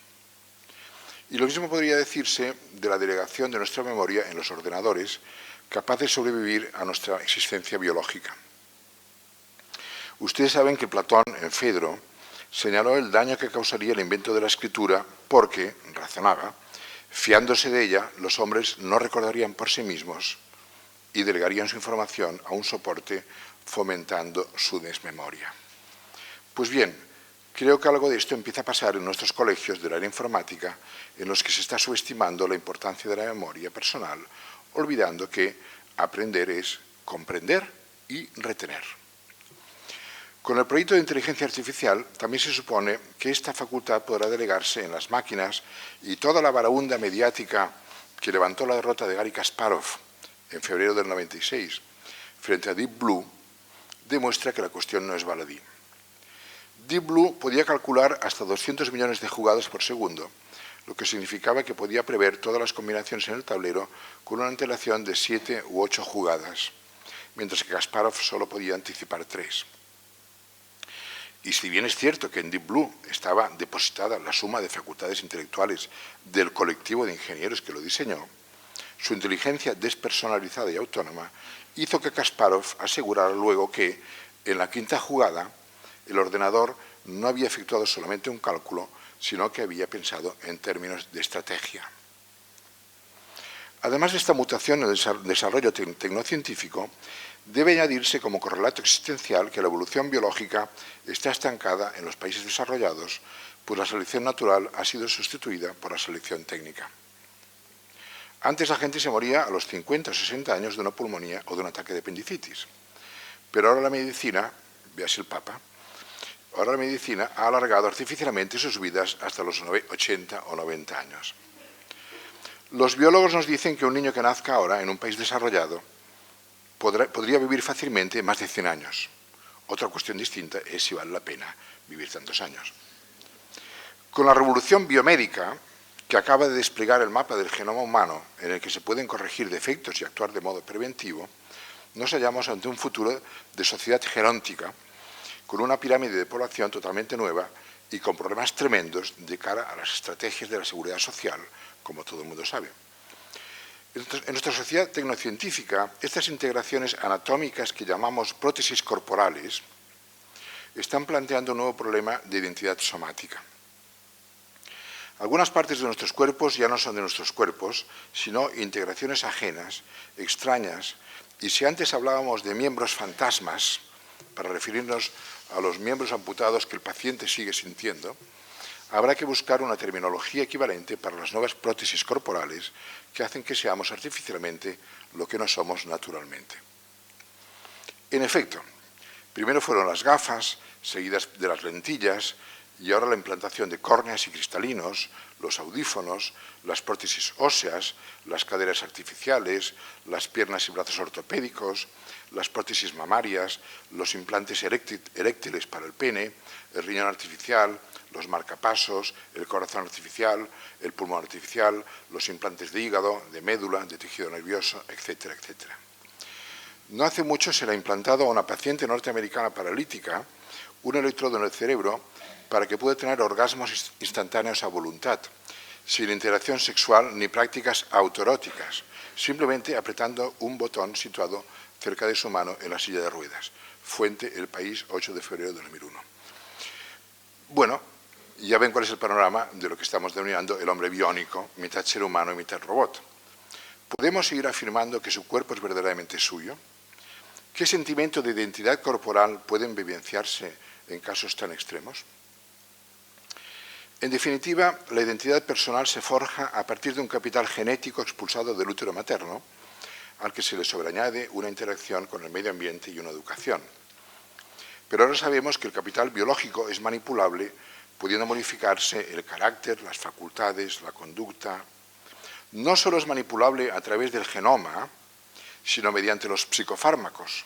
Y lo mismo podría decirse de la delegación de nuestra memoria en los ordenadores, capaces de sobrevivir a nuestra existencia biológica. Ustedes saben que Platón, en Fedro, señaló el daño que causaría el invento de la escritura porque, razonaba, fiándose de ella, los hombres no recordarían por sí mismos y delegarían su información a un soporte fomentando su desmemoria. Pues bien, creo que algo de esto empieza a pasar en nuestros colegios de la era informática, en los que se está subestimando la importancia de la memoria personal, olvidando que aprender es comprender y retener. Con el proyecto de inteligencia artificial también se supone que esta facultad podrá delegarse en las máquinas y toda la varaunda mediática que levantó la derrota de Garry Kasparov en febrero del 96 frente a Deep Blue demuestra que la cuestión no es baladí. Deep Blue podía calcular hasta 200 millones de jugadas por segundo, lo que significaba que podía prever todas las combinaciones en el tablero con una antelación de 7 u 8 jugadas, mientras que Kasparov solo podía anticipar 3. Y si bien es cierto que en Deep Blue estaba depositada la suma de facultades intelectuales del colectivo de ingenieros que lo diseñó, su inteligencia despersonalizada y autónoma hizo que Kasparov asegurara luego que, en la quinta jugada, el ordenador no había efectuado solamente un cálculo, sino que había pensado en términos de estrategia. Además de esta mutación en el desarrollo tecnocientífico, debe añadirse como correlato existencial que la evolución biológica está estancada en los países desarrollados, pues la selección natural ha sido sustituida por la selección técnica. Antes la gente se moría a los 50 o 60 años de una pulmonía o de un ataque de apendicitis, pero ahora la medicina, véase el Papa, ahora la medicina ha alargado artificialmente sus vidas hasta los 80 o 90 años. Los biólogos nos dicen que un niño que nazca ahora en un país desarrollado podría vivir fácilmente más de 100 años. Otra cuestión distinta es si vale la pena vivir tantos años. Con la revolución biomédica, que acaba de desplegar el mapa del genoma humano, en el que se pueden corregir defectos y actuar de modo preventivo, nos hallamos ante un futuro de sociedad geróntica, con una pirámide de población totalmente nueva y con problemas tremendos de cara a las estrategias de la seguridad social, como todo el mundo sabe. En nuestra sociedad tecnocientífica, estas integraciones anatómicas que llamamos prótesis corporales están planteando un nuevo problema de identidad somática. Algunas partes de nuestros cuerpos ya no son de nuestros cuerpos, sino integraciones ajenas, extrañas, Y si antes hablábamos de miembros fantasmas, para referirnos a los miembros amputados que el paciente sigue sintiendo, habrá que buscar una terminología equivalente para las nuevas prótesis corporales que hacen que seamos artificialmente lo que no somos naturalmente. En efecto, primero fueron las gafas, seguidas de las lentillas, y ahora la implantación de córneas y cristalinos, los audífonos, las prótesis óseas, las caderas artificiales, las piernas y brazos ortopédicos, las prótesis mamarias, los implantes eréctiles para el pene, el riñón artificial, los marcapasos, el corazón artificial, el pulmón artificial, los implantes de hígado, de médula, de tejido nervioso, etcétera, etcétera. No hace mucho se le ha implantado a una paciente norteamericana paralítica un electrodo en el cerebro para que pueda tener orgasmos instantáneos a voluntad, sin interacción sexual ni prácticas autoeróticas, simplemente apretando un botón situado cerca de su mano en la silla de ruedas. Fuente El País, 8 de febrero de 2001. Bueno, ya ven cuál es el panorama de lo que estamos denominando el hombre biónico, mitad ser humano y mitad robot. ¿Podemos seguir afirmando que su cuerpo es verdaderamente suyo? ¿Qué sentimiento de identidad corporal pueden vivenciarse en casos tan extremos? En definitiva, la identidad personal se forja a partir de un capital genético expulsado del útero materno, al que se le sobreañade una interacción con el medio ambiente y una educación. Pero ahora sabemos que el capital biológico es manipulable, pudiendo modificarse el carácter, las facultades, la conducta. No solo es manipulable a través del genoma, sino mediante los psicofármacos,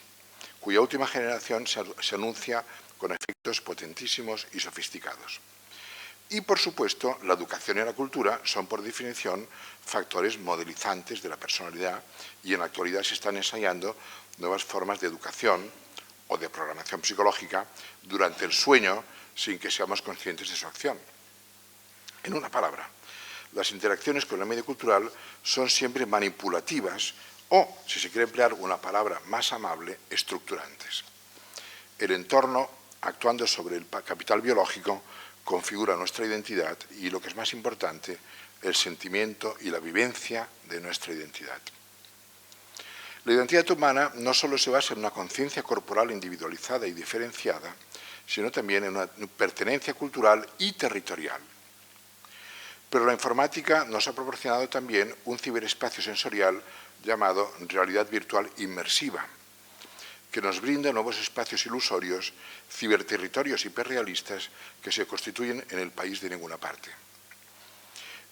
cuya última generación se anuncia con efectos potentísimos y sofisticados. Y, por supuesto, la educación y la cultura son, por definición, factores modelizantes de la personalidad y en la actualidad se están ensayando nuevas formas de educación o de programación psicológica durante el sueño sin que seamos conscientes de su acción. En una palabra, las interacciones con el medio cultural son siempre manipulativas o, si se quiere emplear una palabra más amable, estructurantes. El entorno, actuando sobre el capital biológico, configura nuestra identidad y, lo que es más importante, el sentimiento y la vivencia de nuestra identidad. La identidad humana no solo se basa en una conciencia corporal individualizada y diferenciada, sino también en una pertenencia cultural y territorial. Pero la informática nos ha proporcionado también un ciberespacio sensorial llamado realidad virtual inmersiva, que nos brinda nuevos espacios ilusorios, ciberterritorios hiperrealistas que se constituyen en el país de ninguna parte.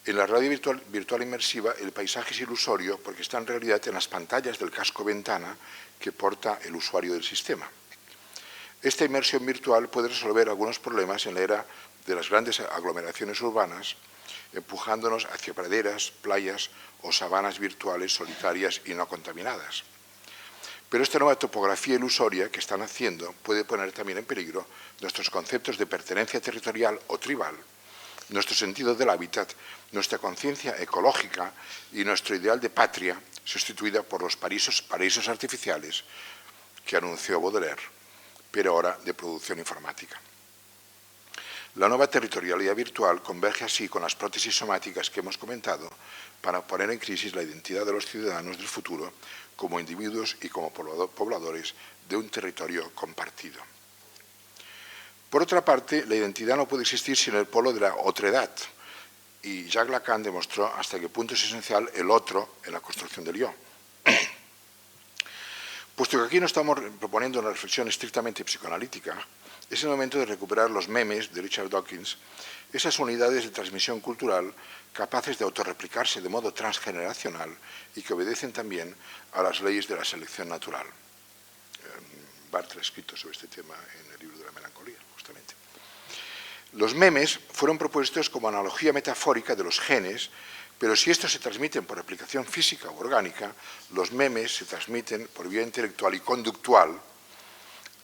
En la realidad virtual inmersiva el paisaje es ilusorio porque está en realidad en las pantallas del casco ventana que porta el usuario del sistema. Esta inmersión virtual puede resolver algunos problemas en la era de las grandes aglomeraciones urbanas, empujándonos hacia praderas, playas o sabanas virtuales solitarias y no contaminadas. Pero esta nueva topografía ilusoria que están haciendo puede poner también en peligro nuestros conceptos de pertenencia territorial o tribal, nuestro sentido del hábitat, nuestra conciencia ecológica y nuestro ideal de patria, sustituida por los paraísos artificiales que anunció Baudelaire, pero ahora de producción informática. La nueva territorialidad virtual converge así con las prótesis somáticas que hemos comentado para poner en crisis la identidad de los ciudadanos del futuro como individuos y como pobladores de un territorio compartido. Por otra parte, la identidad no puede existir sin el polo de la otredad, y Jacques Lacan demostró hasta qué punto es esencial el otro en la construcción del yo. Puesto que aquí no estamos proponiendo una reflexión estrictamente psicoanalítica, es el momento de recuperar los memes de Richard Dawkins, esas unidades de transmisión cultural capaces de autorreplicarse de modo transgeneracional y que obedecen también a las leyes de la selección natural. Barthes ha escrito sobre este tema en el libro de la melancolía, justamente. Los memes fueron propuestos como analogía metafórica de los genes, pero si estos se transmiten por aplicación física o orgánica, los memes se transmiten por vía intelectual y conductual,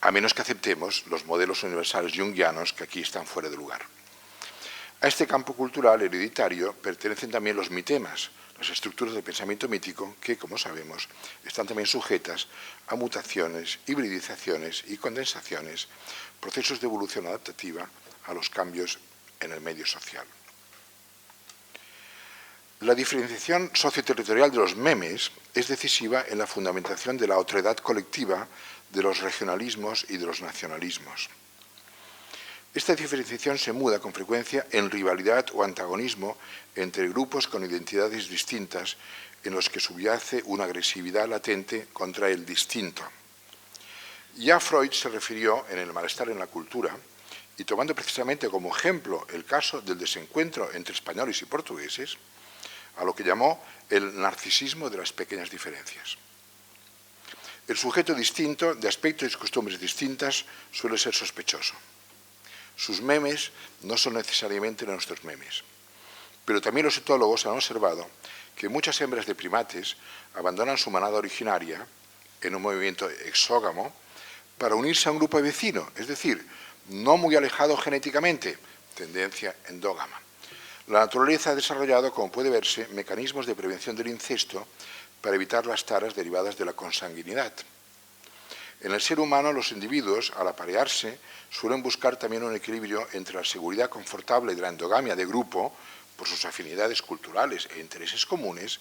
a menos que aceptemos los modelos universales junguianos que aquí están fuera de lugar. A este campo cultural hereditario pertenecen también los mitemas, las estructuras de pensamiento mítico que, como sabemos, están también sujetas a mutaciones, hibridizaciones y condensaciones, procesos de evolución adaptativa a los cambios en el medio social. La diferenciación socioterritorial de los memes es decisiva en la fundamentación de la otredad colectiva, de los regionalismos y de los nacionalismos. Esta diferenciación se muda con frecuencia en rivalidad o antagonismo entre grupos con identidades distintas en los que subyace una agresividad latente contra el distinto. Ya Freud se refirió en El malestar en la cultura, y tomando precisamente como ejemplo el caso del desencuentro entre españoles y portugueses, a lo que llamó el narcisismo de las pequeñas diferencias. El sujeto distinto, de aspectos y costumbres distintas, suele ser sospechoso. Sus memes no son necesariamente nuestros memes. Pero también los etólogos han observado que muchas hembras de primates abandonan su manada originaria en un movimiento exógamo para unirse a un grupo vecino, es decir, no muy alejado genéticamente, tendencia endógama. La naturaleza ha desarrollado, como puede verse, mecanismos de prevención del incesto para evitar las taras derivadas de la consanguinidad. En el ser humano, los individuos, al aparearse, suelen buscar también un equilibrio entre la seguridad confortable de la endogamia de grupo, por sus afinidades culturales e intereses comunes,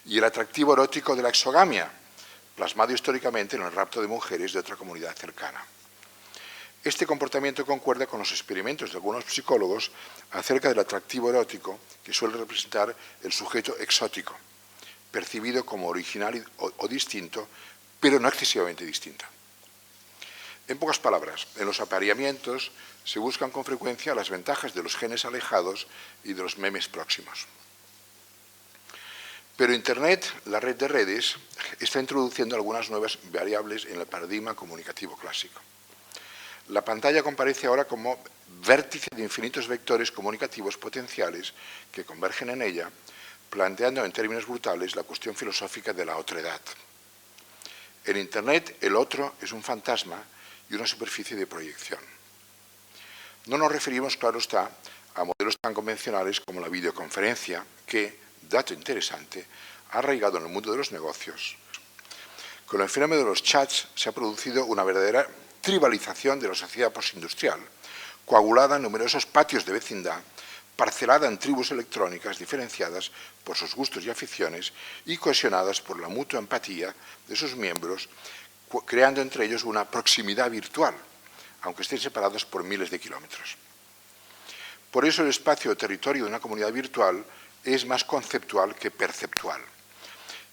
y el atractivo erótico de la exogamia, plasmado históricamente en el rapto de mujeres de otra comunidad cercana. Este comportamiento concuerda con los experimentos de algunos psicólogos acerca del atractivo erótico que suele representar el sujeto exótico, percibido como original o distinto, pero no excesivamente distinto. En pocas palabras, en los apareamientos se buscan con frecuencia las ventajas de los genes alejados y de los memes próximos. Pero Internet, la red de redes, está introduciendo algunas nuevas variables en el paradigma comunicativo clásico. La pantalla comparece ahora como vértice de infinitos vectores comunicativos potenciales que convergen en ella, planteando en términos brutales la cuestión filosófica de la otredad. En Internet, el otro es un fantasma y una superficie de proyección. No nos referimos, claro está, a modelos tan convencionales como la videoconferencia, que, dato interesante, ha arraigado en el mundo de los negocios. Con el fenómeno de los chats se ha producido una verdadera tribalización de la sociedad postindustrial, coagulada en numerosos patios de vecindad, parcelada en tribus electrónicas diferenciadas por sus gustos y aficiones y cohesionadas por la mutua empatía de sus miembros, creando entre ellos una proximidad virtual, aunque estén separados por miles de kilómetros. Por eso el espacio o territorio de una comunidad virtual es más conceptual que perceptual.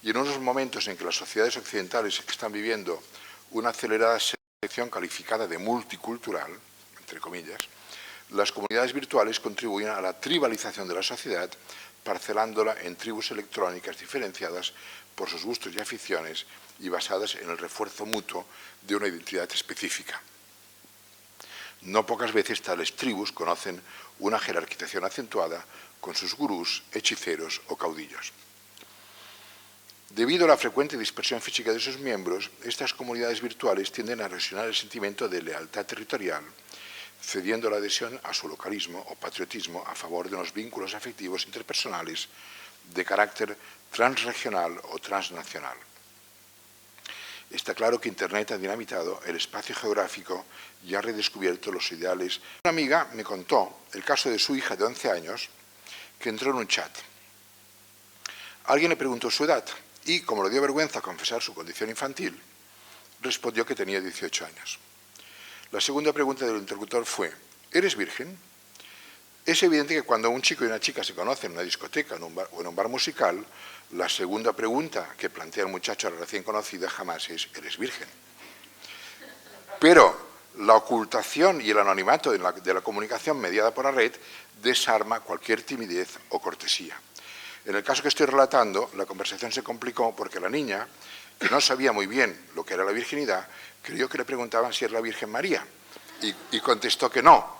Y en unos momentos en que las sociedades occidentales están viviendo una acelerada selección calificada de multicultural, entre comillas, las comunidades virtuales contribuyen a la tribalización de la sociedad, parcelándola en tribus electrónicas diferenciadas por sus gustos y aficiones y basadas en el refuerzo mutuo de una identidad específica. No pocas veces tales tribus conocen una jerarquización acentuada con sus gurús, hechiceros o caudillos. Debido a la frecuente dispersión física de sus miembros, estas comunidades virtuales tienden a erosionar el sentimiento de lealtad territorial, cediendo la adhesión a su localismo o patriotismo a favor de unos vínculos afectivos interpersonales de carácter transregional o transnacional. Está claro que Internet ha dinamitado el espacio geográfico y ha redescubierto los ideales. Una amiga me contó el caso de su hija de 11 años que entró en un chat. Alguien le preguntó su edad y, como le dio vergüenza confesar su condición infantil, respondió que tenía 18 años. La segunda pregunta del interlocutor fue: ¿eres virgen? Es evidente que cuando un chico y una chica se conocen en una discoteca o en un bar musical, la segunda pregunta que plantea el muchacho a la recién conocida jamás es: ¿eres virgen? Pero la ocultación y el anonimato de la comunicación mediada por la red desarma cualquier timidez o cortesía. En el caso que estoy relatando, la conversación se complicó porque la niña, que no sabía muy bien lo que era la virginidad, creyó que le preguntaban si era la Virgen María y contestó que no,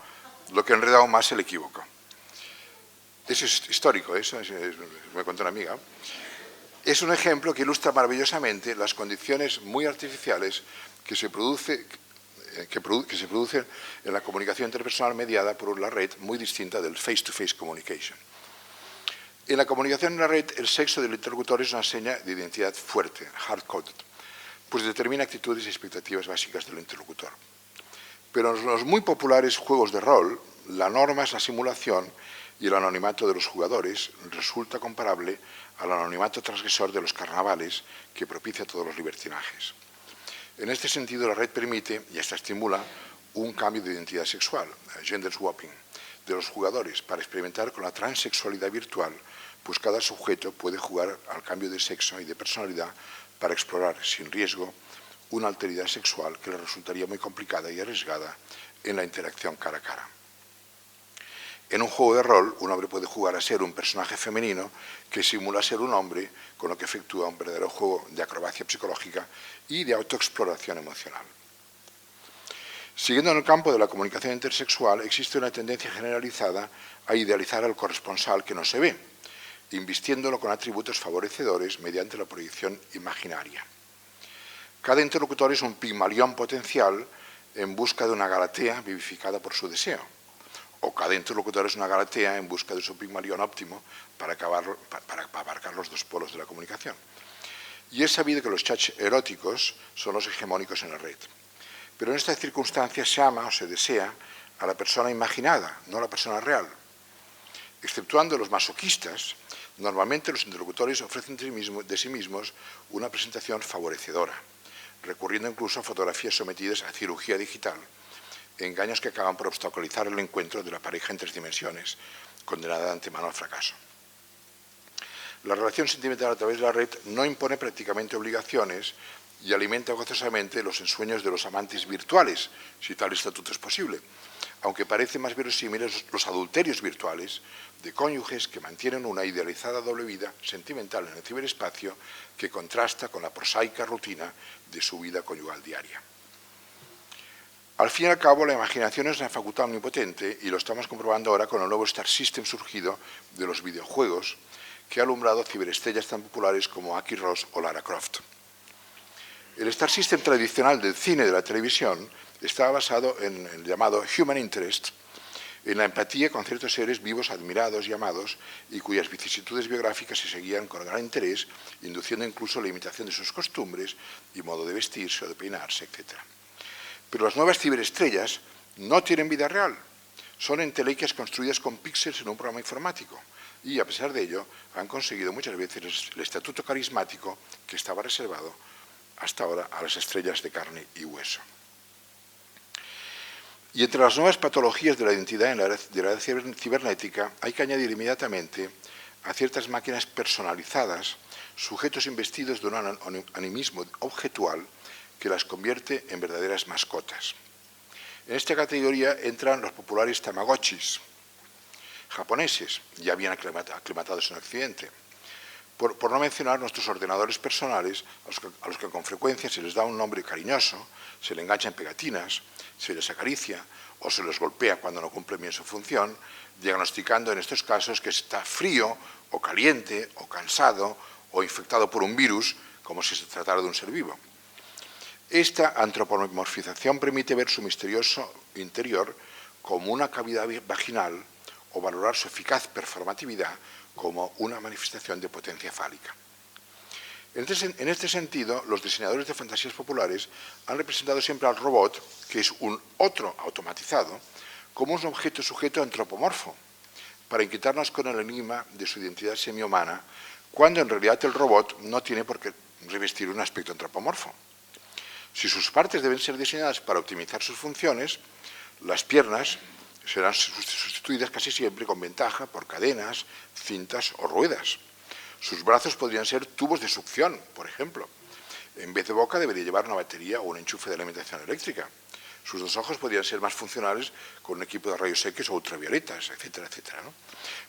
lo que enredó aún más el equívoco. Eso es histórico, eso me contó una amiga. Es un ejemplo que ilustra maravillosamente las condiciones muy artificiales que se producen en la comunicación interpersonal mediada por una red muy distinta del face-to-face communication. En la comunicación en la red, el sexo del interlocutor es una seña de identidad fuerte, hard-coded, pues determina actitudes y expectativas básicas del interlocutor. Pero en los muy populares juegos de rol, la norma es la simulación y el anonimato de los jugadores resulta comparable al anonimato transgresor de los carnavales que propicia todos los libertinajes. En este sentido, la red permite y hasta estimula un cambio de identidad sexual, gender swapping, de los jugadores para experimentar con la transexualidad virtual, pues cada sujeto puede jugar al cambio de sexo y de personalidad para explorar sin riesgo una alteridad sexual que le resultaría muy complicada y arriesgada en la interacción cara a cara. En un juego de rol, un hombre puede jugar a ser un personaje femenino que simula ser un hombre, con lo que efectúa un verdadero juego de acrobacia psicológica y de autoexploración emocional. Siguiendo en el campo de la comunicación intersexual, existe una tendencia generalizada a idealizar al corresponsal que no se ve, invistiéndolo con atributos favorecedores mediante la proyección imaginaria. Cada interlocutor es un Pigmalión potencial en busca de una Galatea vivificada por su deseo, o cada interlocutor es una Galatea en busca de su Pigmalión óptimo para abarcar los dos polos de la comunicación. Y es sabido que los chats eróticos son los hegemónicos en la red. Pero en esta circunstancia se ama o se desea a la persona imaginada, no a la persona real. Exceptuando los masoquistas, normalmente los interlocutores ofrecen de sí mismos una presentación favorecedora, recurriendo incluso a fotografías sometidas a cirugía digital, engaños que acaban por obstaculizar el encuentro de la pareja en 3 dimensiones, condenada de antemano al fracaso. La relación sentimental a través de la red no impone prácticamente obligaciones y alimenta gozosamente los ensueños de los amantes virtuales, si tal estatuto es posible, aunque parece más verosímiles los adulterios virtuales de cónyuges que mantienen una idealizada doble vida sentimental en el ciberespacio que contrasta con la prosaica rutina de su vida conyugal diaria. Al fin y al cabo, la imaginación es una facultad omnipotente y lo estamos comprobando ahora con el nuevo Star System surgido de los videojuegos que ha alumbrado ciberestrellas tan populares como Aki Ross o Lara Croft. El Star System tradicional del cine y de la televisión estaba basado en el llamado Human Interest, en la empatía con ciertos seres vivos, admirados y amados, y cuyas vicisitudes biográficas se seguían con gran interés, induciendo incluso la imitación de sus costumbres y modo de vestirse o de peinarse, etc. Pero las nuevas ciberestrellas no tienen vida real, son entelequias construidas con píxeles en un programa informático, y a pesar de ello han conseguido muchas veces el estatuto carismático que estaba reservado hasta ahora a las estrellas de carne y hueso. Y entre las nuevas patologías de la identidad de la era cibernética hay que añadir inmediatamente a ciertas máquinas personalizadas, sujetos investidos de un animismo objetual que las convierte en verdaderas mascotas. En esta categoría entran los populares tamagotchis japoneses, ya bien aclimatados en Occidente, por no mencionar nuestros ordenadores personales a los que con frecuencia se les da un nombre cariñoso, se le enganchan pegatinas, se les acaricia o se les golpea cuando no cumplen bien su función, diagnosticando en estos casos que está frío o caliente o cansado o infectado por un virus, como si se tratara de un ser vivo. Esta antropomorfización permite ver su misterioso interior como una cavidad vaginal o valorar su eficaz performatividad como una manifestación de potencia fálica. En este sentido, los diseñadores de fantasías populares han representado siempre al robot, que es un otro automatizado, como un objeto sujeto antropomorfo, para inquietarnos con el enigma de su identidad semihumana, cuando en realidad el robot no tiene por qué revestir un aspecto antropomorfo. Si sus partes deben ser diseñadas para optimizar sus funciones, las piernas serán sustituidas casi siempre con ventaja por cadenas, cintas o ruedas. Sus brazos podrían ser tubos de succión, por ejemplo. En vez de boca debería llevar una batería o un enchufe de alimentación eléctrica. Sus 2 ojos podrían ser más funcionales con un equipo de rayos X o ultravioletas, etcétera, etcétera, ¿no?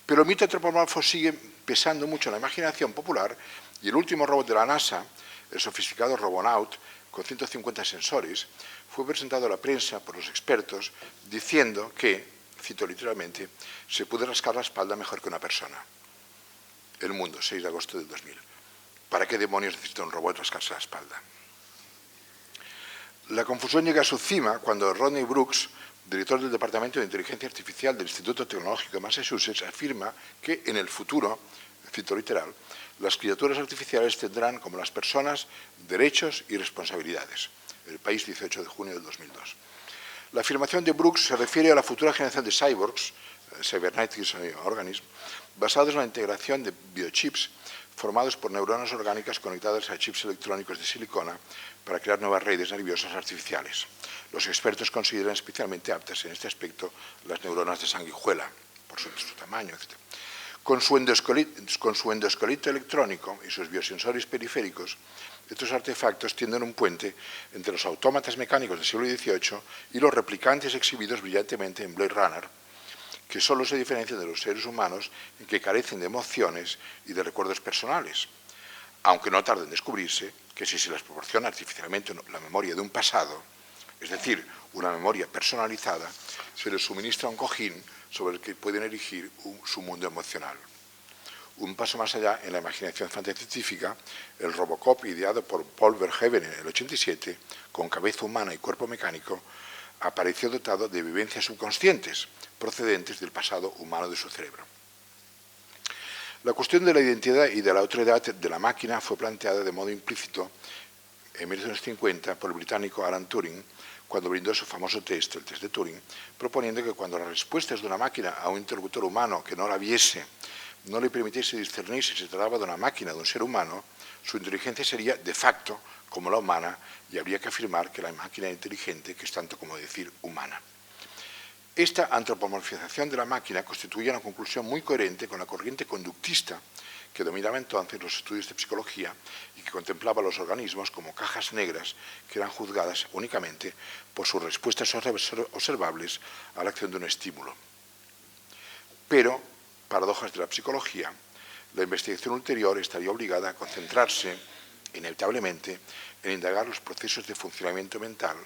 Pero el mito antropomorfo sigue pesando mucho en la imaginación popular y el último robot de la NASA, el sofisticado Robonaut, con 150 sensores, fue presentado a la prensa por los expertos diciendo que, cito literalmente, se puede rascar la espalda mejor que una persona. El Mundo, 6 de agosto del 2000. ¿Para qué demonios necesita un robot rascarse la espalda? La confusión llega a su cima cuando Rodney Brooks, director del Departamento de Inteligencia Artificial del Instituto Tecnológico de Massachusetts, afirma que en el futuro, cito literal, las criaturas artificiales tendrán, como las personas, derechos y responsabilidades. El País, 18 de junio del 2002. La afirmación de Brooks se refiere a la futura generación de cyborgs, Cybernetics Organism, basados en la integración de biochips formados por neuronas orgánicas conectadas a chips electrónicos de silicona para crear nuevas redes nerviosas artificiales. Los expertos consideran especialmente aptas en este aspecto las neuronas de sanguijuela, por su tamaño, etc. Con su endoesqueleto electrónico y sus biosensores periféricos, estos artefactos tienden un puente entre los autómatas mecánicos del siglo XVIII y los replicantes exhibidos brillantemente en Blade Runner, que solo se diferencian de los seres humanos en que carecen de emociones y de recuerdos personales, aunque no tarde en descubrirse que si se les proporciona artificialmente la memoria de un pasado, es decir, una memoria personalizada, se les suministra un cojín sobre el que pueden erigir su mundo emocional. Un paso más allá en la imaginación fantascientífica, el Robocop, ideado por Paul Verhoeven en el 87, con cabeza humana y cuerpo mecánico, apareció dotado de vivencias subconscientes procedentes del pasado humano de su cerebro. La cuestión de la identidad y de la otredad de la máquina fue planteada de modo implícito en 1950 por el británico Alan Turing, cuando brindó su famoso test, el test de Turing, proponiendo que cuando las respuestas de una máquina a un interlocutor humano que no la viese no le permitiese discernir si se trataba de una máquina o de un ser humano, su inteligencia sería de facto como la humana y habría que afirmar que la máquina era inteligente, que es tanto como decir humana. Esta antropomorfización de la máquina constituye una conclusión muy coherente con la corriente conductista que dominaba entonces los estudios de psicología y que contemplaba a los organismos como cajas negras que eran juzgadas únicamente por sus respuestas observables a la acción de un estímulo. Pero, paradojas de la psicología, la investigación ulterior estaría obligada a concentrarse, inevitablemente, en indagar los procesos de funcionamiento mental,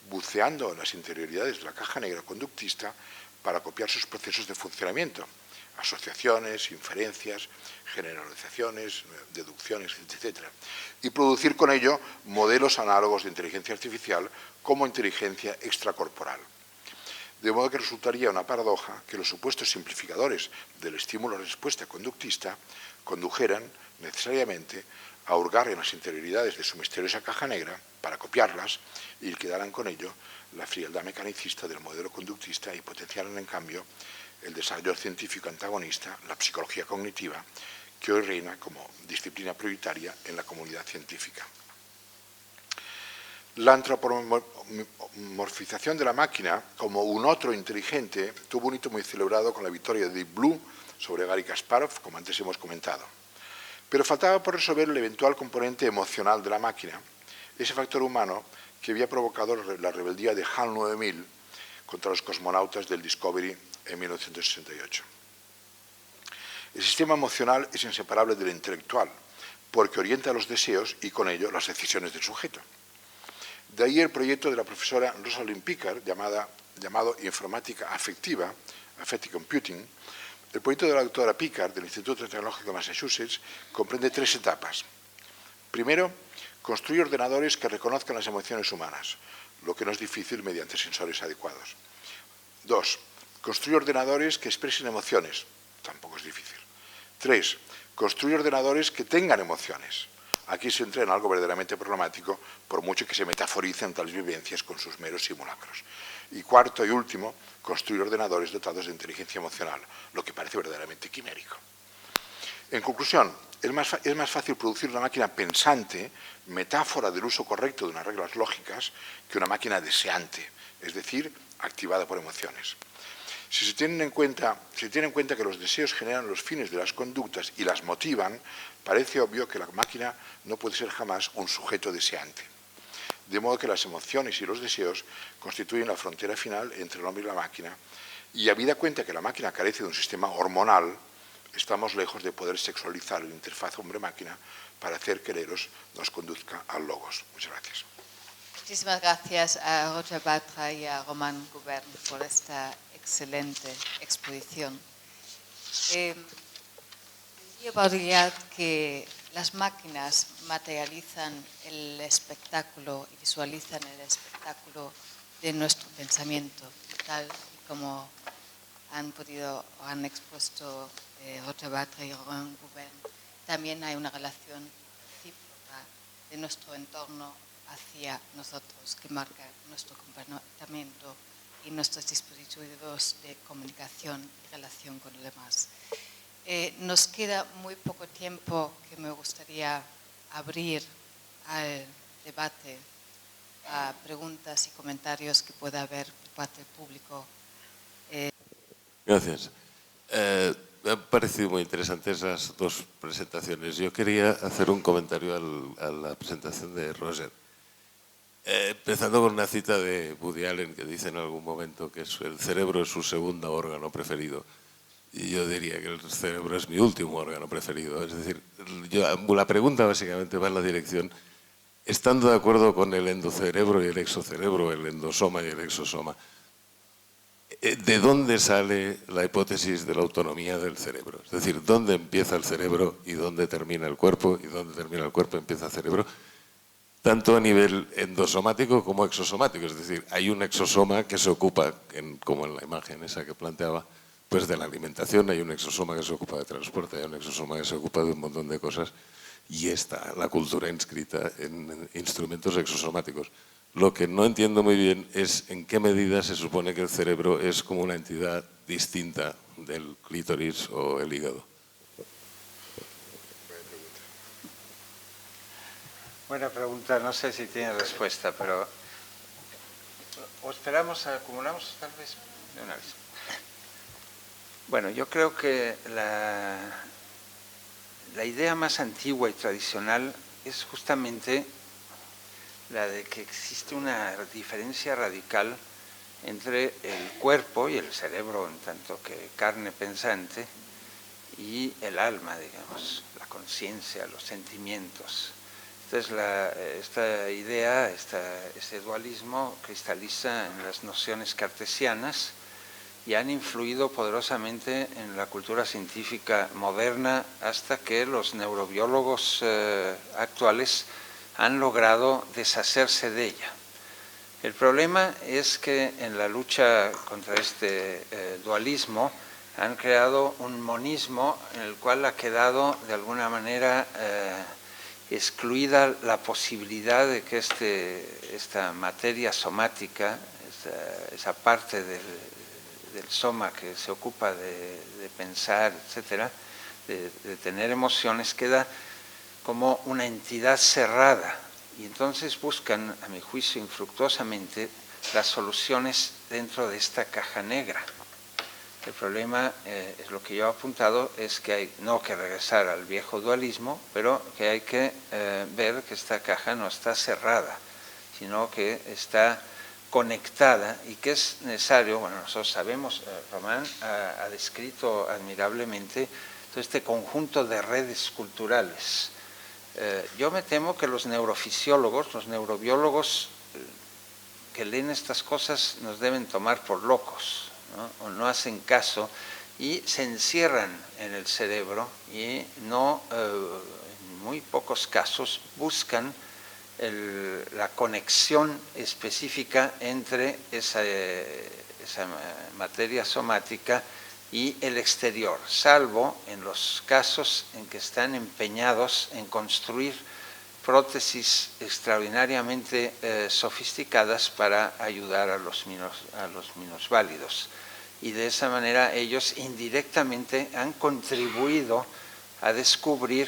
buceando en las interioridades de la caja negra conductista para copiar sus procesos de funcionamiento, asociaciones, inferencias, generalizaciones, deducciones, etc. Y producir con ello modelos análogos de inteligencia artificial como inteligencia extracorporal. De modo que resultaría una paradoja que los supuestos simplificadores del estímulo-respuesta conductista condujeran necesariamente a hurgar en las interioridades de su misteriosa caja negra para copiarlas y quedaran con ello la frialdad mecanicista del modelo conductista y potenciaran en cambio el desarrollo científico antagonista, la psicología cognitiva, que hoy reina como disciplina prioritaria en la comunidad científica. La antropomorfización de la máquina como un otro inteligente tuvo un hito muy celebrado con la victoria de Deep Blue sobre Garry Kasparov, como antes hemos comentado. Pero faltaba por resolver el eventual componente emocional de la máquina, ese factor humano que había provocado la rebeldía de HAL 9000 contra los cosmonautas del Discovery en 1968. El sistema emocional es inseparable del intelectual, porque orienta los deseos y con ello las decisiones del sujeto. De ahí el proyecto de la profesora Rosalind Picard, llamado Informática Afectiva, Affective Computing. El proyecto de la doctora Picard, del Instituto Tecnológico de Massachusetts, comprende 3 etapas. Primero, construir ordenadores que reconozcan las emociones humanas, lo que no es difícil mediante sensores adecuados. 2. Construir ordenadores que expresen emociones, tampoco es difícil. 3. Construir ordenadores que tengan emociones. Aquí se entra en algo verdaderamente problemático, por mucho que se metaforicen tales vivencias con sus meros simulacros. Y cuarto y último, construir ordenadores dotados de inteligencia emocional, lo que parece verdaderamente quimérico. En conclusión, es más fácil producir una máquina pensante, metáfora del uso correcto de unas reglas lógicas, que una máquina deseante, es decir, activada por emociones. Si se tiene en cuenta que los deseos generan los fines de las conductas y las motivan, parece obvio que la máquina no puede ser jamás un sujeto deseante. De modo que las emociones y los deseos constituyen la frontera final entre el hombre y la máquina, y habida cuenta que la máquina carece de un sistema hormonal, estamos lejos de poder sexualizar la interfaz hombre-máquina para hacer que el eros nos conduzca al logos. Muchas gracias. Muchísimas gracias a Roger Bartra y a Romain Gubern por esta excelente exposición. Diría Baudrillard que las máquinas materializan el espectáculo y visualizan el espectáculo de nuestro pensamiento, tal como han expuesto Roger Bartra y Romain Gubern. También hay una relación recíproca de nuestro entorno hacia nosotros, que marca nuestro comportamiento y nuestros dispositivos de comunicación y relación con los demás. Nos queda muy poco tiempo que me gustaría abrir al debate, a preguntas y comentarios que pueda haber por parte del público. Gracias. Me han parecido muy interesantes las dos presentaciones. Yo quería hacer un comentario a la presentación de Roger. Empezando con una cita de Woody Allen que dice en algún momento que el cerebro es su segundo órgano preferido. Y yo diría que el cerebro es mi último órgano preferido. Es decir, la pregunta básicamente va en la dirección, estando de acuerdo con el endocerebro y el exocerebro, el endosoma y el exosoma, ¿de dónde sale la hipótesis de la autonomía del cerebro? Es decir, ¿dónde empieza el cerebro y dónde termina el cuerpo? Y dónde termina el cuerpo empieza el cerebro. Tanto a nivel endosomático como exosomático. Es decir, hay un exosoma que se ocupa, como en la imagen esa que planteaba, pues de la alimentación, hay un exosoma que se ocupa de transporte, hay un exosoma que se ocupa de un montón de cosas, y está la cultura inscrita en instrumentos exosomáticos. Lo que no entiendo muy bien es en qué medida se supone que el cerebro es como una entidad distinta del clítoris o el hígado. Buena pregunta, no sé si tiene respuesta, pero o esperamos, acumulamos tal vez de una vez. Bueno, yo creo que la idea más antigua y tradicional es justamente la de que existe una diferencia radical entre el cuerpo y el cerebro, en tanto que carne pensante, y el alma, digamos, la conciencia, los sentimientos. Entonces, esta idea, este dualismo cristaliza en las nociones cartesianas y han influido poderosamente en la cultura científica moderna hasta que los neurobiólogos actuales han logrado deshacerse de ella. El problema es que en la lucha contra este dualismo han creado un monismo en el cual ha quedado de alguna manera excluida la posibilidad de que esta materia somática, esa parte del soma que se ocupa de pensar, etcétera, de tener emociones, queda como una entidad cerrada, y entonces buscan, a mi juicio, infructuosamente las soluciones dentro de esta caja negra. El problema, es lo que yo he apuntado, es que hay no que regresar al viejo dualismo, pero que hay que ver que esta caja no está cerrada, sino que está conectada y que es necesario, bueno, nosotros sabemos, Román ha descrito admirablemente todo este conjunto de redes culturales. Yo me temo que los neurofisiólogos, los neurobiólogos que leen estas cosas nos deben tomar por locos, ¿no? O no hacen caso y se encierran en el cerebro y no, en muy pocos casos, buscan la conexión específica entre esa materia somática y el exterior, salvo en los casos en que están empeñados en construir prótesis extraordinariamente sofisticadas para ayudar a los minusválidos. Y de esa manera ellos indirectamente han contribuido a descubrir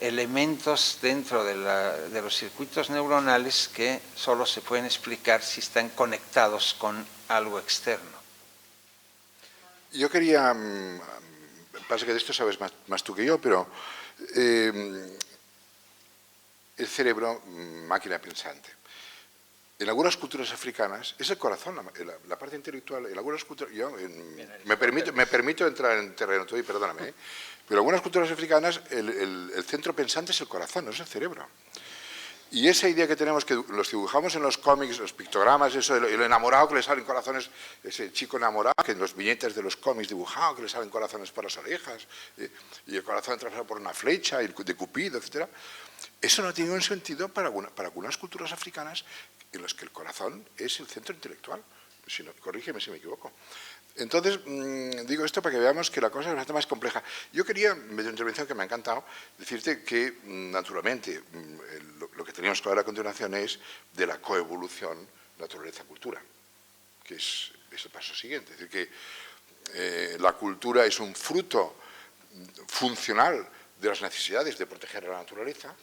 elementos dentro de los circuitos neuronales que solo se pueden explicar si están conectados con algo externo. Yo quería, pasa que de esto sabes más tú que yo, pero el cerebro, máquina pensante. En algunas culturas africanas es el corazón, la parte intelectual. En algunas culturas, me permito entrar en terreno tuyo, perdóname, pero en algunas culturas africanas el centro pensante es el corazón, no es el cerebro. Y esa idea que tenemos, que los dibujamos en los cómics, los pictogramas, eso, lo enamorado que le salen corazones, ese chico enamorado, que en los viñetes de los cómics dibujado, que le salen corazones por las orejas, y el corazón atravesado por una flecha, y de Cupido, etc. Eso no tiene un sentido para algunas culturas africanas en las que el corazón es el centro intelectual. Si no, corrígeme si me equivoco. Entonces, digo esto para que veamos que la cosa es bastante más compleja. Yo quería, en medio de intervención que me ha encantado, decirte que, naturalmente, lo que teníamos que hablar a continuación es de la coevolución naturaleza-cultura, que es es el paso siguiente. Es decir, que la cultura es un fruto funcional de las necesidades de proteger a la naturaleza,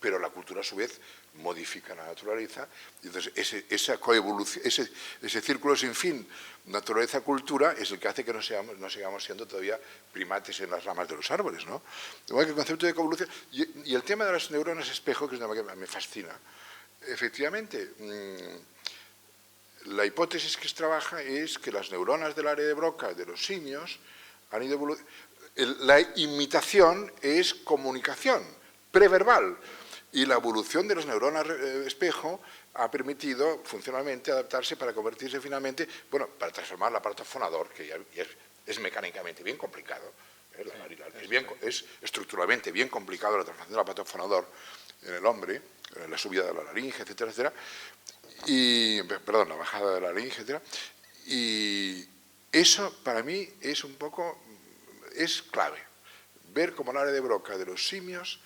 pero la cultura a su vez modifica la naturaleza, y entonces esa coevolución, ese círculo sin fin, naturaleza-cultura, es el que hace que no sigamos siendo todavía primates en las ramas de los árboles, ¿no? De modo que el concepto de coevolución, y el tema de las neuronas espejo, que es un tema que me fascina, efectivamente, la hipótesis que se trabaja es que las neuronas del área de Broca de los simios han ido evolucionando. La imitación es comunicación preverbal, y la evolución de las neuronas espejo ha permitido funcionalmente adaptarse para convertirse finalmente, bueno, para transformar el aparato fonador, que ya es mecánicamente bien complicado, es estructuralmente bien complicado la transformación del aparato fonador en el hombre, la subida de la laringe, etcétera, etcétera, la bajada de la laringe, etcétera, y eso para mí es es clave, ver cómo el área de Broca de los simios,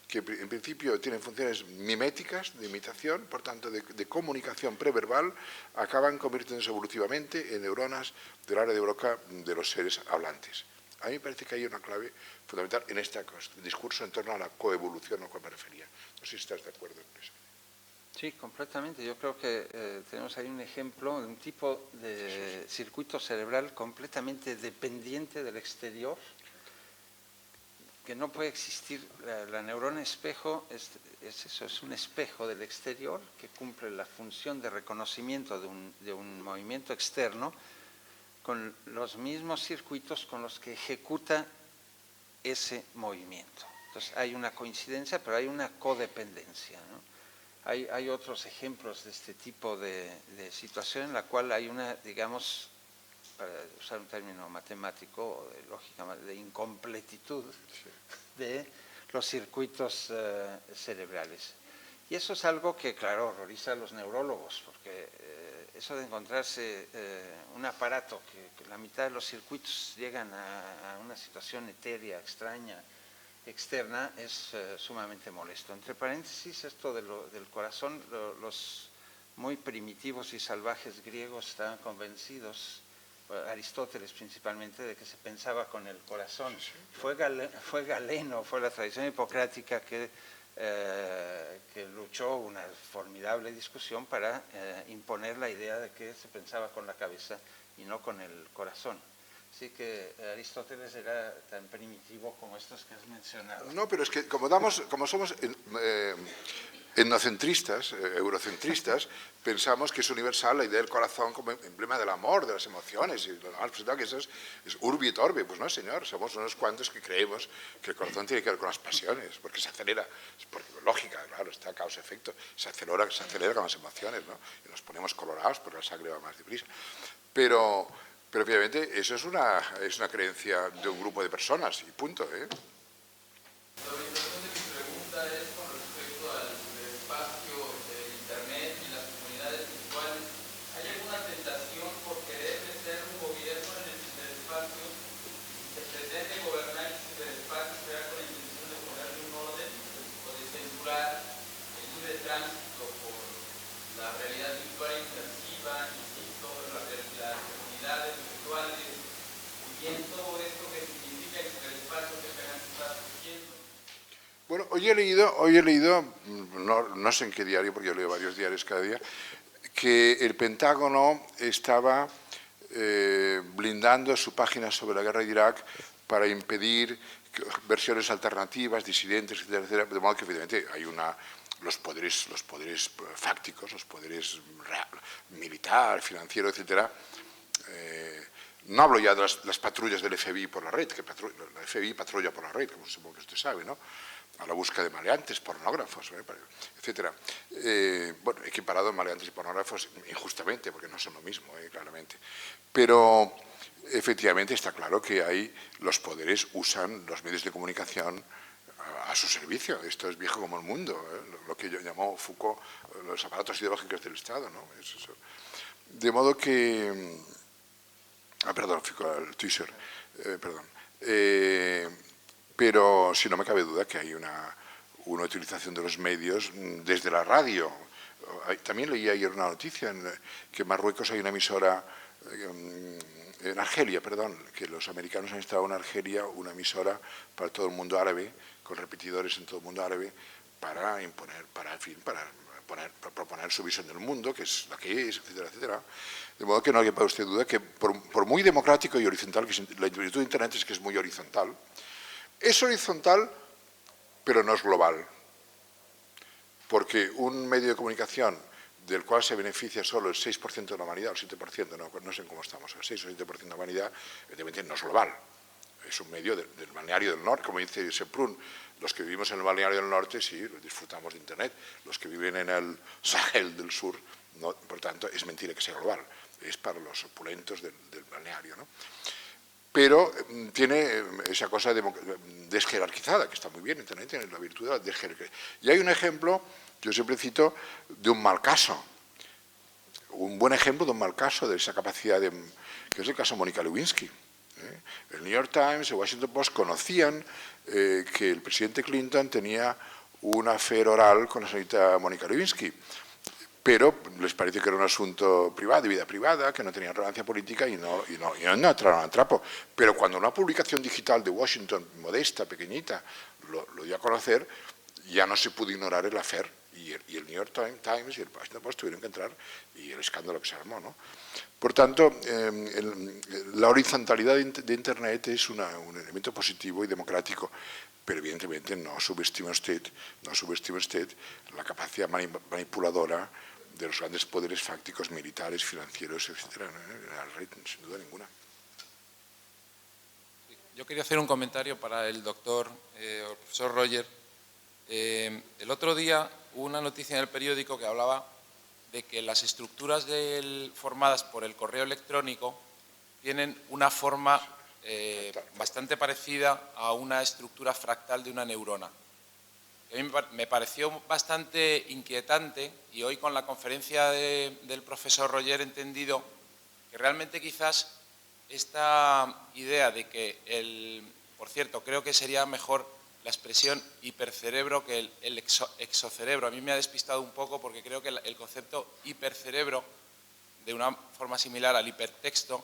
que en principio tienen funciones miméticas, de imitación, por tanto de comunicación preverbal, acaban convirtiéndose evolutivamente en neuronas del área de Broca de los seres hablantes. A mí me parece que hay una clave fundamental en este discurso en torno a la coevolución a la cual me refería. No sé si estás de acuerdo con eso. Sí, completamente. Yo creo que tenemos ahí un ejemplo de un tipo de circuito cerebral completamente dependiente del exterior, que no puede existir. La neurona espejo es eso, es un espejo del exterior que cumple la función de reconocimiento de un movimiento externo con los mismos circuitos con los que ejecuta ese movimiento. Entonces hay una coincidencia, pero hay una codependencia, ¿no? Hay otros ejemplos de este tipo de situación en la cual hay una, digamos, para usar un término matemático o de lógica, de incompletitud de los circuitos cerebrales. Y eso es algo que, claro, horroriza a los neurólogos, porque eso de encontrarse un aparato que la mitad de los circuitos llegan a una situación etérea, extraña, externa, es sumamente molesto. Entre paréntesis, esto del corazón, los muy primitivos y salvajes griegos estaban convencidos, Aristóteles principalmente, de que se pensaba con el corazón. Fue Galeno, fue la tradición hipocrática que luchó una formidable discusión para imponer la idea de que se pensaba con la cabeza y no con el corazón. Así que Aristóteles era tan primitivo como estos que has mencionado. No, pero es que como somos etnocentristas, eurocentristas, pensamos que es universal la idea del corazón como emblema del amor, de las emociones, y lo hemos presentado que eso es urbi et orbi. Pues no, señor, somos unos cuantos que creemos que el corazón tiene que ver con las pasiones, porque se acelera, porque lógica, claro, está causa-efecto, se acelera con las emociones, ¿no? Y nos ponemos colorados porque la sangre va más deprisa. Pero obviamente eso es una creencia de un grupo de personas, y punto, ¿eh? La orientación de mi pregunta es con respecto al espacio de Internet y las comunidades virtuales. ¿Hay alguna tentación por querer meter un gobierno en el ciberespacio? ¿Se pretende gobernar el ciberespacio, crear con la intención de ponerle un orden o de censurar el libre tránsito por la realidad virtual inmersiva, insisto, las comunidades virtuales, y bien todo esto que significa el ciberespacio que apenas está surgiendo? Bueno, hoy he leído, no sé en qué diario, porque yo leo varios diarios cada día, que el Pentágono estaba blindando su página sobre la guerra de Irak para impedir versiones alternativas, disidentes, etcétera, etcétera, de modo que evidentemente hay los poderes fácticos, los poderes militar, financiero, etcétera. No hablo ya de las patrullas del FBI por la red, que la FBI patrulla por la red, como supongo que usted sabe, ¿no? A la búsqueda de maleantes, pornógrafos, etcétera. Bueno, equiparado maleantes y pornógrafos injustamente, porque no son lo mismo, claramente. Pero efectivamente está claro que los poderes usan los medios de comunicación a su servicio. Esto es viejo como el mundo, lo que llamó Foucault los aparatos ideológicos del Estado, ¿no? Eso. De modo que... perdón, Foucault, Tusser, perdón. Pero si no me cabe duda que hay una utilización de los medios desde la radio. También leí ayer una noticia en que en Marruecos hay una emisora en Argelia, perdón, que los americanos han instalado en Argelia una emisora para todo el mundo árabe, con repetidores en todo el mundo árabe, para imponer, para proponer su visión del mundo, que es la que es, etcétera, etcétera. De modo que no haya para usted duda que por muy democrático y horizontal, que la virtud de Internet es que es muy horizontal, pero no es global. Porque un medio de comunicación del cual se beneficia solo el 6% de la humanidad, el 7%, no sé cómo estamos, el 6 o 7% de la humanidad, evidentemente no es global. Es un medio del balneario del norte, como dice Semprún, los que vivimos en el balneario del norte sí, disfrutamos de Internet, los que viven en el Sahel del sur, no, por tanto, es mentira que sea global, es para los opulentos del balneario, ¿no? Pero tiene esa cosa desjerarquizada, que está muy bien, Internet tiene la virtud de la desjerarquización. Y hay un ejemplo, yo siempre cito, de un mal caso, un buen ejemplo de un mal caso, de esa capacidad, que es el caso de Mónica Lewinsky. El New York Times, el Washington Post conocían que el presidente Clinton tenía un affair oral con la señorita Mónica Lewinsky, pero les pareció que era un asunto privado, de vida privada, que no tenía relevancia política y no entraron al trapo. Pero cuando una publicación digital de Washington, modesta, pequeñita, lo dio a conocer, ya no se pudo ignorar el affair, y el New York Times y el Washington Post tuvieron que entrar, y el escándalo que se armó, ¿no? Por tanto, la horizontalidad de Internet es un elemento positivo y democrático, pero evidentemente no subestime usted la capacidad manipuladora de los grandes poderes fácticos, militares, financieros, etcétera, sin duda ninguna. Yo quería hacer un comentario para el profesor Roger. El otro día hubo una noticia en el periódico que hablaba de que las estructuras formadas por el correo electrónico tienen una forma bastante parecida a una estructura fractal de una neurona. A mí me pareció bastante inquietante, y hoy con la conferencia del profesor Roger he entendido que realmente quizás esta idea de que por cierto, creo que sería mejor la expresión hipercerebro que el exocerebro. A mí me ha despistado un poco porque creo que el concepto hipercerebro, de una forma similar al hipertexto,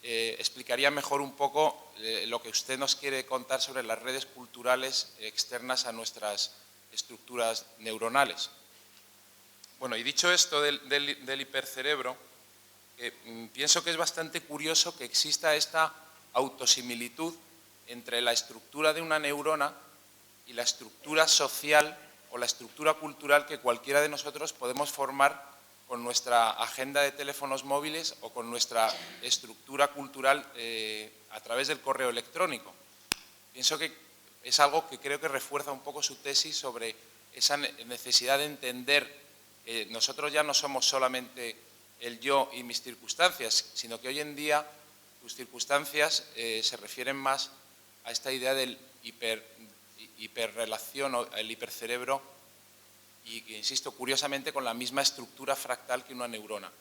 explicaría mejor un poco lo que usted nos quiere contar sobre las redes culturales externas a nuestras estructuras neuronales. Bueno, y dicho esto del hipercerebro, pienso que es bastante curioso que exista esta autosimilitud entre la estructura de una neurona y la estructura social o la estructura cultural que cualquiera de nosotros podemos formar con nuestra agenda de teléfonos móviles o con nuestra estructura cultural a través del correo electrónico. Pienso que es algo que creo que refuerza un poco su tesis sobre esa necesidad de entender que nosotros ya no somos solamente el yo y mis circunstancias, sino que hoy en día tus circunstancias se refieren más a esta idea del hiperrelación o el hipercerebro, y que, insisto, curiosamente con la misma estructura fractal que una neurona.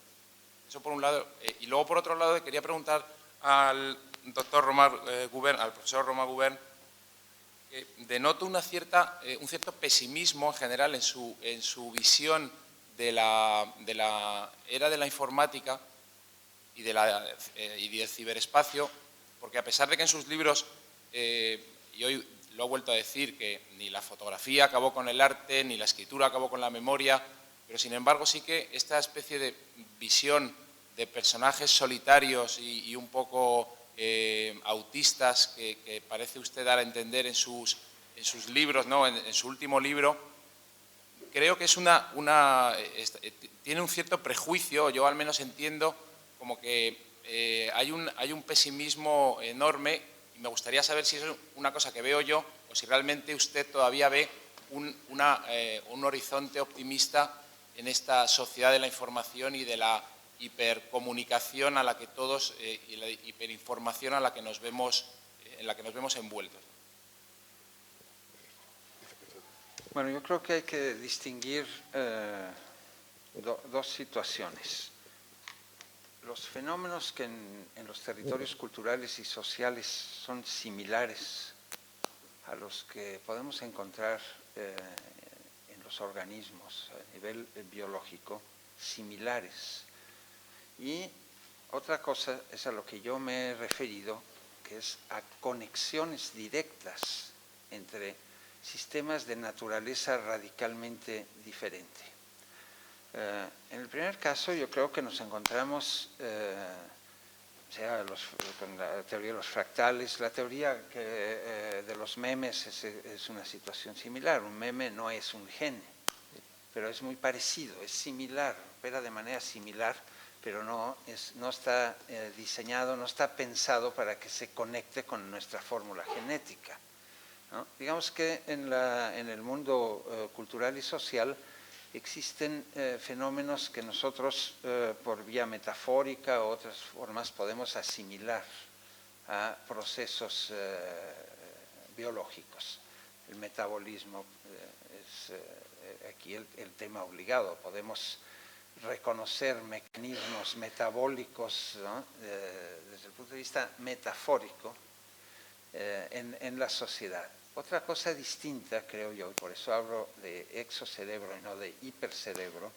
Eso por un lado. Y luego, por otro lado, quería preguntar al doctor al profesor Romain Gubern, que denoto un cierto pesimismo en general en su visión de la era de la informática y del ciberespacio, porque a pesar de que en sus libros, y hoy lo ha vuelto a decir, que ni la fotografía acabó con el arte, ni la escritura acabó con la memoria, pero sin embargo sí que esta especie de visión de personajes solitarios y un poco autistas que parece usted dar a entender en sus libros, ¿no? En su último libro, creo que tiene un cierto prejuicio. Yo al menos entiendo como que hay un pesimismo enorme, y me gustaría saber si es una cosa que veo yo o si realmente usted todavía ve un horizonte optimista en esta sociedad de la información y de la hipercomunicación a la que todos, y la hiperinformación en la que nos vemos envueltos. Bueno, yo creo que hay que distinguir dos situaciones. Los fenómenos que en los territorios culturales y sociales son similares a los que podemos encontrar en los organismos a nivel biológico, similares. Y Otra cosa es a lo que yo me he referido, que es a conexiones directas entre sistemas de naturaleza radicalmente diferente. En el primer caso yo creo que nos encontramos con la teoría de los fractales. La teoría de los memes es una situación similar. Un meme no es un gen, pero es muy parecido, es similar, opera de manera similar, pero no está diseñado, no está pensado para que se conecte con nuestra fórmula genética, ¿no? Digamos que en el mundo cultural y social existen fenómenos que nosotros por vía metafórica o otras formas podemos asimilar a procesos biológicos. El metabolismo es aquí el tema obligado. Podemos reconocer mecanismos metabólicos, ¿no? Desde el punto de vista metafórico en la sociedad. Otra cosa distinta, creo yo, y por eso hablo de exocerebro y no de hipercerebro,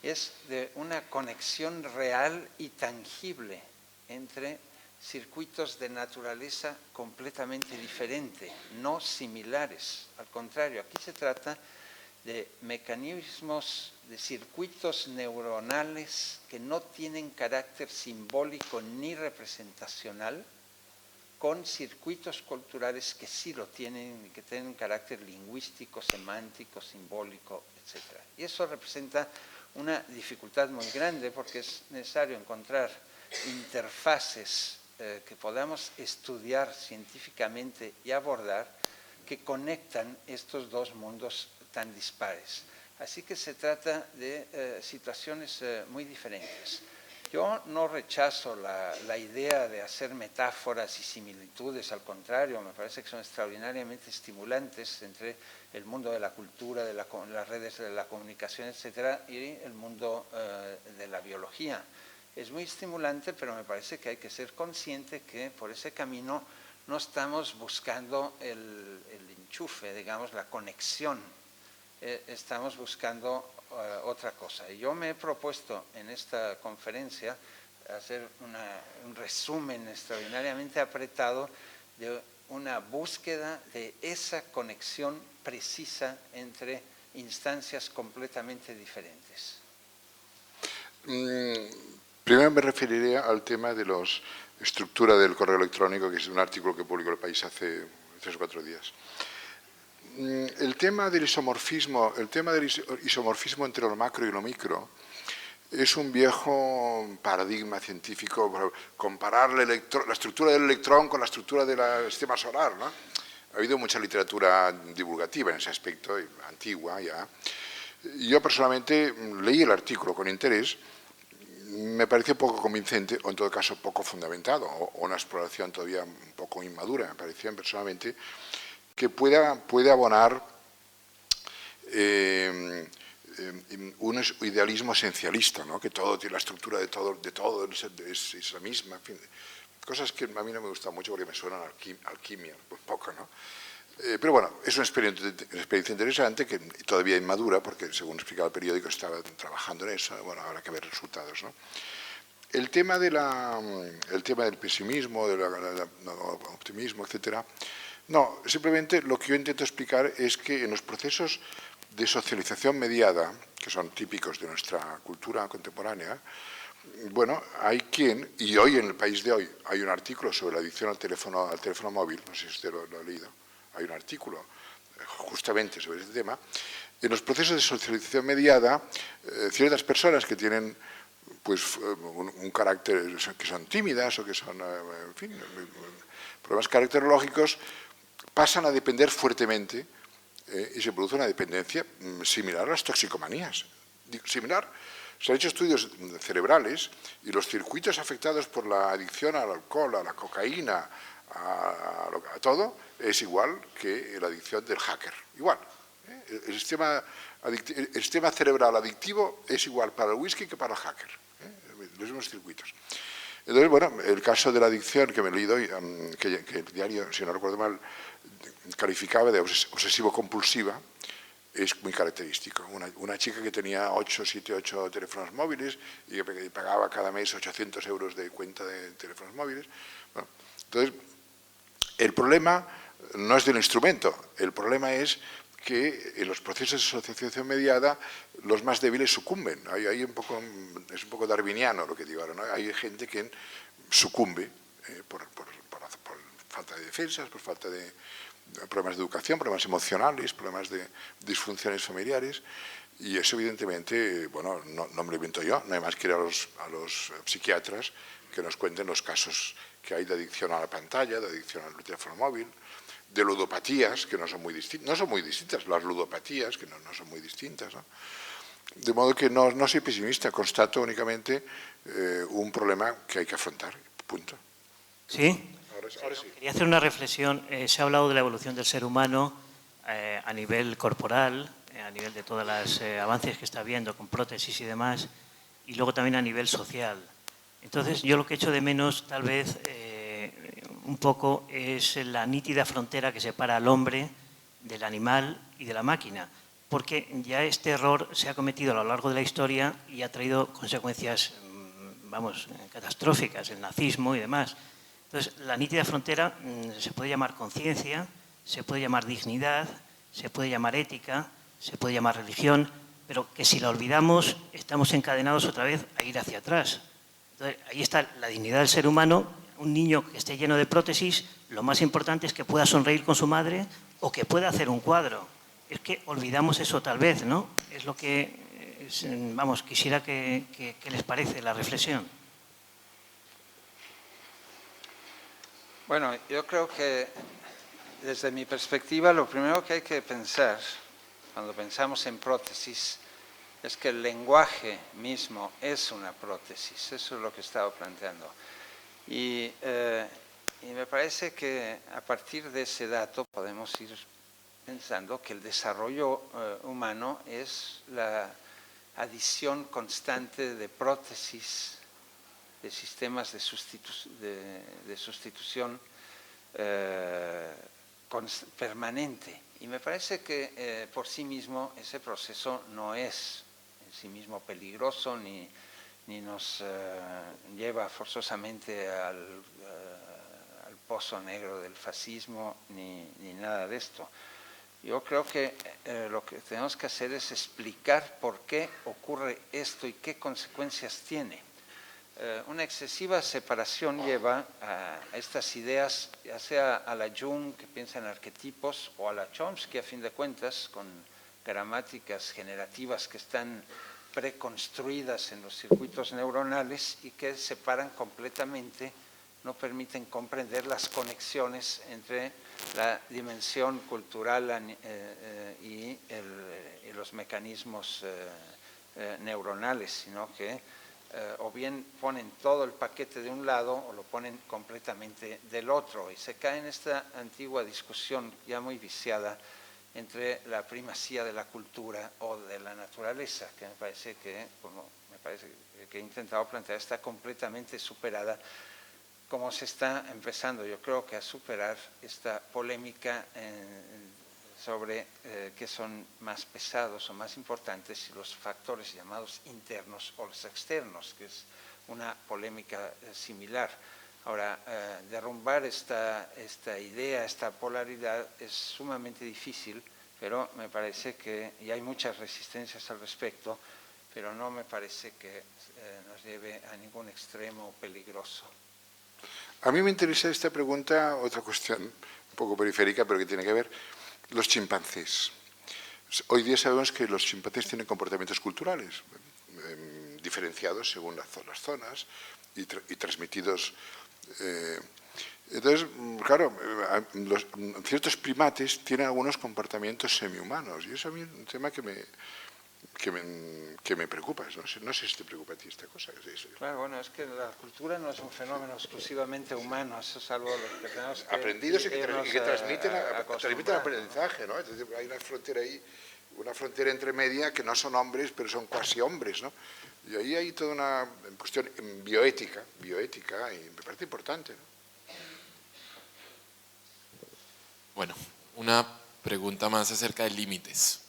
es de una conexión real y tangible entre circuitos de naturaleza completamente diferente, no similares. Al contrario, aquí se trata de mecanismos, de circuitos neuronales que no tienen carácter simbólico ni representacional, con circuitos culturales que sí lo tienen, que tienen carácter lingüístico, semántico, simbólico, etc. Y eso representa una dificultad muy grande porque es necesario encontrar interfaces que podamos estudiar científicamente y abordar que conectan estos dos mundos tan dispares. Así que se trata de situaciones muy diferentes. Yo no rechazo la idea de hacer metáforas y similitudes, al contrario, me parece que son extraordinariamente estimulantes entre el mundo de la cultura, de las redes de la comunicación, etcétera, y el mundo de la biología. Es muy estimulante, pero me parece que hay que ser consciente que por ese camino no estamos buscando el enchufe, digamos, la conexión. Estamos buscando otra cosa. Y yo me he propuesto en esta conferencia hacer un resumen extraordinariamente apretado de una búsqueda de esa conexión precisa entre instancias completamente diferentes. Primero me referiré al tema de la estructura del correo electrónico, que es un artículo que publicó El País hace 3 o 4 días. El tema del isomorfismo entre lo macro y lo micro es un viejo paradigma científico, comparar la estructura del electrón con la estructura del sistema solar, ¿no? Ha habido mucha literatura divulgativa en ese aspecto, antigua ya. Yo personalmente leí el artículo con interés, me pareció poco convincente, o en todo caso poco fundamentado, o una exploración todavía un poco inmadura, me pareció personalmente, que puede abonar un idealismo esencialista, ¿no? Que todo tiene la estructura de todo es la misma, en fin, cosas que a mí no me gustan mucho porque me suenan a alquimia, un poco, ¿no? Pero bueno, es una experiencia interesante que todavía inmadura, porque según explicaba el periódico estaba trabajando en eso, bueno, habrá que ver resultados, ¿no? El tema del pesimismo, del optimismo, etcétera. No, simplemente lo que yo intento explicar es que en los procesos de socialización mediada, que son típicos de nuestra cultura contemporánea, bueno, hay quien, y hoy en El País de hoy hay un artículo sobre la adicción al teléfono móvil, no sé si usted lo ha leído, hay un artículo justamente sobre este tema. En los procesos de socialización mediada, ciertas personas que tienen pues un carácter, que son tímidas o que son, en fin, problemas caracterológicos, pasan a depender fuertemente y se produce una dependencia similar a las toxicomanías. Similar, se han hecho estudios cerebrales y los circuitos afectados por la adicción al alcohol, a la cocaína, a es igual que la adicción del hacker. Igual. El sistema cerebral adictivo es igual para el whisky que para el hacker. Los mismos circuitos. Entonces, bueno, el caso de la adicción que me he leído hoy, que el diario, si no recuerdo mal, calificaba de obsesivo-compulsiva, es muy característico. Una chica que tenía 8 teléfonos móviles y que pagaba cada mes 800 euros de cuenta de teléfonos móviles. Bueno, entonces, el problema no es del instrumento, el problema es que en los procesos de asociación mediada los más débiles sucumben. Es un poco darwiniano lo que digo ahora, ¿no? Hay gente que sucumbe por falta de defensas, por falta de problemas de educación, problemas emocionales, problemas de disfunciones familiares, y eso evidentemente, bueno, no me lo invento yo, no hay más que ir a los psiquiatras que nos cuenten los casos que hay de adicción a la pantalla, de adicción al teléfono móvil, de ludopatías, que no son muy distintas, las ludopatías, que no son muy distintas, ¿no? De modo que no soy pesimista, constato únicamente un problema que hay que afrontar, punto. ¿Sí? Ahora sí. Quería hacer una reflexión. Se ha hablado de la evolución del ser humano a nivel corporal, a nivel de todos los avances que está habiendo con prótesis y demás, y luego también a nivel social. Entonces, yo lo que echo de menos, tal vez, un poco, es la nítida frontera que separa al hombre del animal y de la máquina, porque ya este error se ha cometido a lo largo de la historia y ha traído consecuencias, vamos, catastróficas, el nazismo y demás. Entonces, la nítida frontera se puede llamar conciencia, se puede llamar dignidad, se puede llamar ética, se puede llamar religión, pero que si la olvidamos estamos encadenados otra vez a ir hacia atrás. Entonces, ahí está la dignidad del ser humano. Un niño que esté lleno de prótesis, lo más importante es que pueda sonreír con su madre o que pueda hacer un cuadro. Es que olvidamos eso tal vez, ¿no? Es lo que, vamos, quisiera que les parece la reflexión. Bueno, yo creo que desde mi perspectiva lo primero que hay que pensar cuando pensamos en prótesis es que el lenguaje mismo es una prótesis, eso es lo que estaba planteando. Y me parece que a partir de ese dato podemos ir pensando que el desarrollo humano es la adición constante de prótesis, de sistemas de sustitución permanente. Y me parece que por sí mismo ese proceso no es en sí mismo peligroso ni nos lleva forzosamente al pozo negro del fascismo ni nada de esto. Yo creo que lo que tenemos que hacer es explicar por qué ocurre esto y qué consecuencias tiene. Una excesiva separación lleva a estas ideas, ya sea a la Jung, que piensa en arquetipos, o a la Chomsky, a fin de cuentas, con gramáticas generativas que están preconstruidas en los circuitos neuronales y que separan completamente, no permiten comprender las conexiones entre la dimensión cultural y los mecanismos neuronales, sino que o bien ponen todo el paquete de un lado o lo ponen completamente del otro, y se cae en esta antigua discusión ya muy viciada entre la primacía de la cultura o de la naturaleza, que me parece que, como he intentado plantear, está completamente superada, como se está empezando, yo creo que a superar esta polémica sobre qué son más pesados o más importantes, si los factores llamados internos o los externos, que es una polémica similar. Ahora, derrumbar esta idea, esta polaridad, es sumamente difícil, pero me parece que, y hay muchas resistencias al respecto, pero no me parece que nos lleve a ningún extremo peligroso. A mí me interesa esta pregunta, otra cuestión un poco periférica, pero que tiene que ver, los chimpancés. Hoy día sabemos que los chimpancés tienen comportamientos culturales diferenciados según las zonas y transmitidos. Entonces, claro, ciertos primates tienen algunos comportamientos semi-humanos, y eso a mí es un tema que me preocupa. No sé si te preocupa a ti esta cosa. Claro, bueno, es que la cultura no es un fenómeno exclusivamente humano, eso es algo que tenemos que aprendidos y que transmiten aprendizaje, ¿no? Entonces, hay una frontera ahí, una frontera entre media que no son hombres, pero son cuasi hombres, ¿no? Y ahí hay toda una cuestión bioética, y me parece importante, ¿no? Bueno, una pregunta más acerca de límites.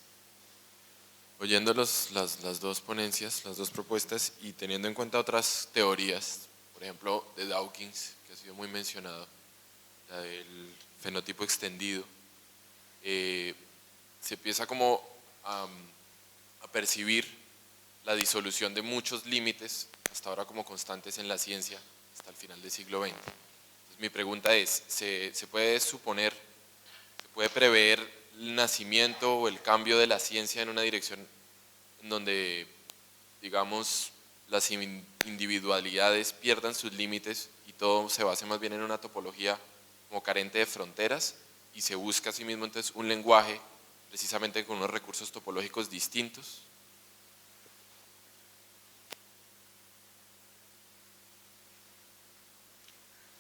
oyendo las dos ponencias, las dos propuestas y teniendo en cuenta otras teorías, por ejemplo, de Dawkins, que ha sido muy mencionado, la del fenotipo extendido, se empieza como a percibir la disolución de muchos límites, hasta ahora como constantes en la ciencia, hasta el final del siglo XX. Entonces, mi pregunta es, ¿se puede suponer, se puede prever el nacimiento o el cambio de la ciencia en una dirección en donde, digamos, las individualidades pierdan sus límites y todo se base más bien en una topología como carente de fronteras y se busca a sí mismo entonces un lenguaje precisamente con unos recursos topológicos distintos?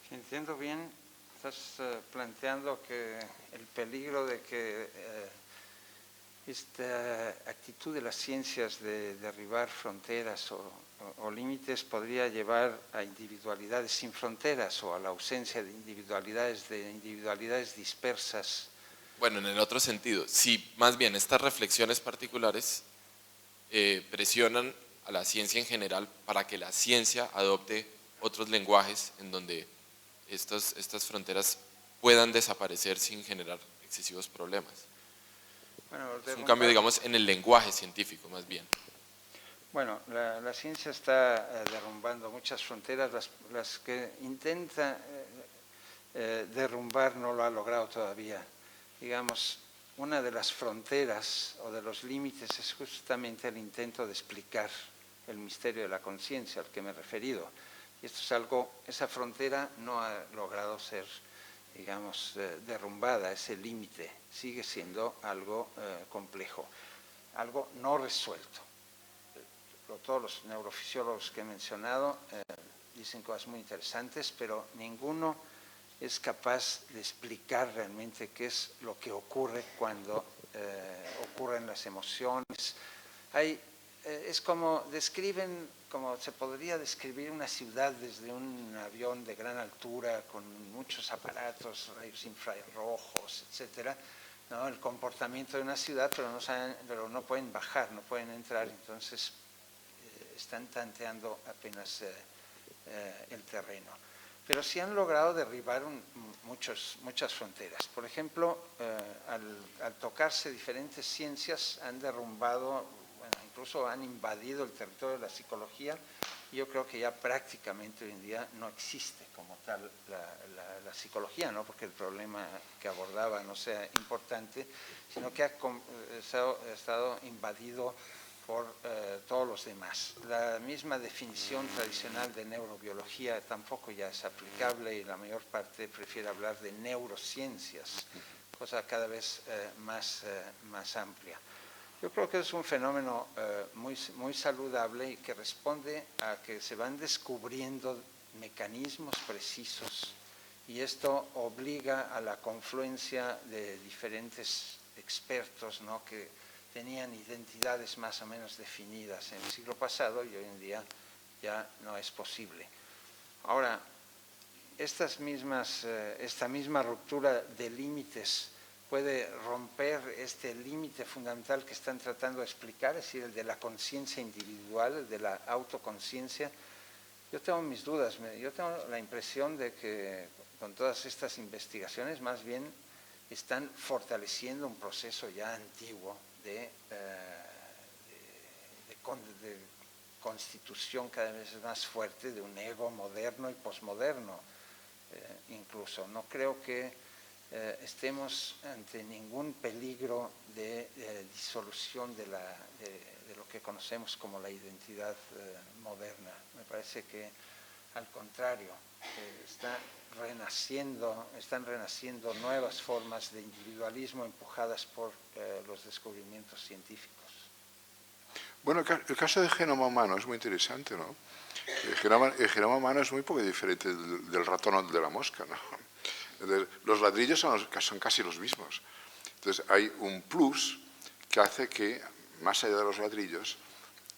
Si entiendo bien, estás planteando que el peligro de que esta actitud de las ciencias de derribar fronteras o límites podría llevar a individualidades sin fronteras o a la ausencia de individualidades dispersas. Bueno, en el otro sentido, si más bien estas reflexiones particulares presionan a la ciencia en general para que la ciencia adopte otros lenguajes en donde estas fronteras puedan desaparecer sin generar excesivos problemas. Bueno, es un cambio, digamos, en el lenguaje científico más bien. Bueno, la ciencia está derrumbando muchas fronteras, las que intenta derrumbar no lo ha logrado todavía. Digamos, una de las fronteras o de los límites es justamente el intento de explicar el misterio de la conciencia al que me he referido. Y esto es algo, esa frontera no ha logrado ser, digamos, derrumbada, ese límite sigue siendo algo complejo, algo no resuelto. Todos los neurofisiólogos que he mencionado dicen cosas muy interesantes, pero ninguno es capaz de explicar realmente qué es lo que ocurre cuando ocurren las emociones. Es como como se podría describir una ciudad desde un avión de gran altura con muchos aparatos, rayos infrarrojos, etcétera, ¿no? El comportamiento de una ciudad, pero no pueden bajar, no pueden entrar, entonces están tanteando apenas el terreno. Pero sí han logrado derribar muchas fronteras. Por ejemplo, al tocarse diferentes ciencias han derrumbado, bueno, incluso han invadido el territorio de la psicología. Y yo creo que ya prácticamente hoy en día no existe como tal la psicología, no porque el problema que abordaba no sea importante, sino que ha estado invadido por todos los demás. La misma definición tradicional de neurobiología tampoco ya es aplicable y la mayor parte prefiere hablar de neurociencias, cosa cada vez más amplia. Yo creo que es un fenómeno muy saludable y que responde a que se van descubriendo mecanismos precisos y esto obliga a la confluencia de diferentes expertos, ¿no?, que tenían identidades más o menos definidas en el siglo pasado y hoy en día ya no es posible. Ahora, esta misma ruptura de límites puede romper este límite fundamental que están tratando de explicar, es decir, el de la conciencia individual, el de la autoconciencia. Yo tengo mis dudas, yo tengo la impresión de que con todas estas investigaciones más bien están fortaleciendo un proceso ya antiguo de constitución cada vez más fuerte de un ego moderno y posmoderno incluso. No creo que estemos ante ningún peligro de disolución de lo que conocemos como la identidad moderna. Me parece que al contrario, están renaciendo nuevas formas de individualismo empujadas por los descubrimientos científicos. Bueno, el caso del genoma humano es muy interesante, ¿no? El genoma humano es muy poco diferente del ratón o de la mosca, ¿no? Entonces, los ladrillos son casi los mismos. Entonces, hay un plus que hace que, más allá de los ladrillos,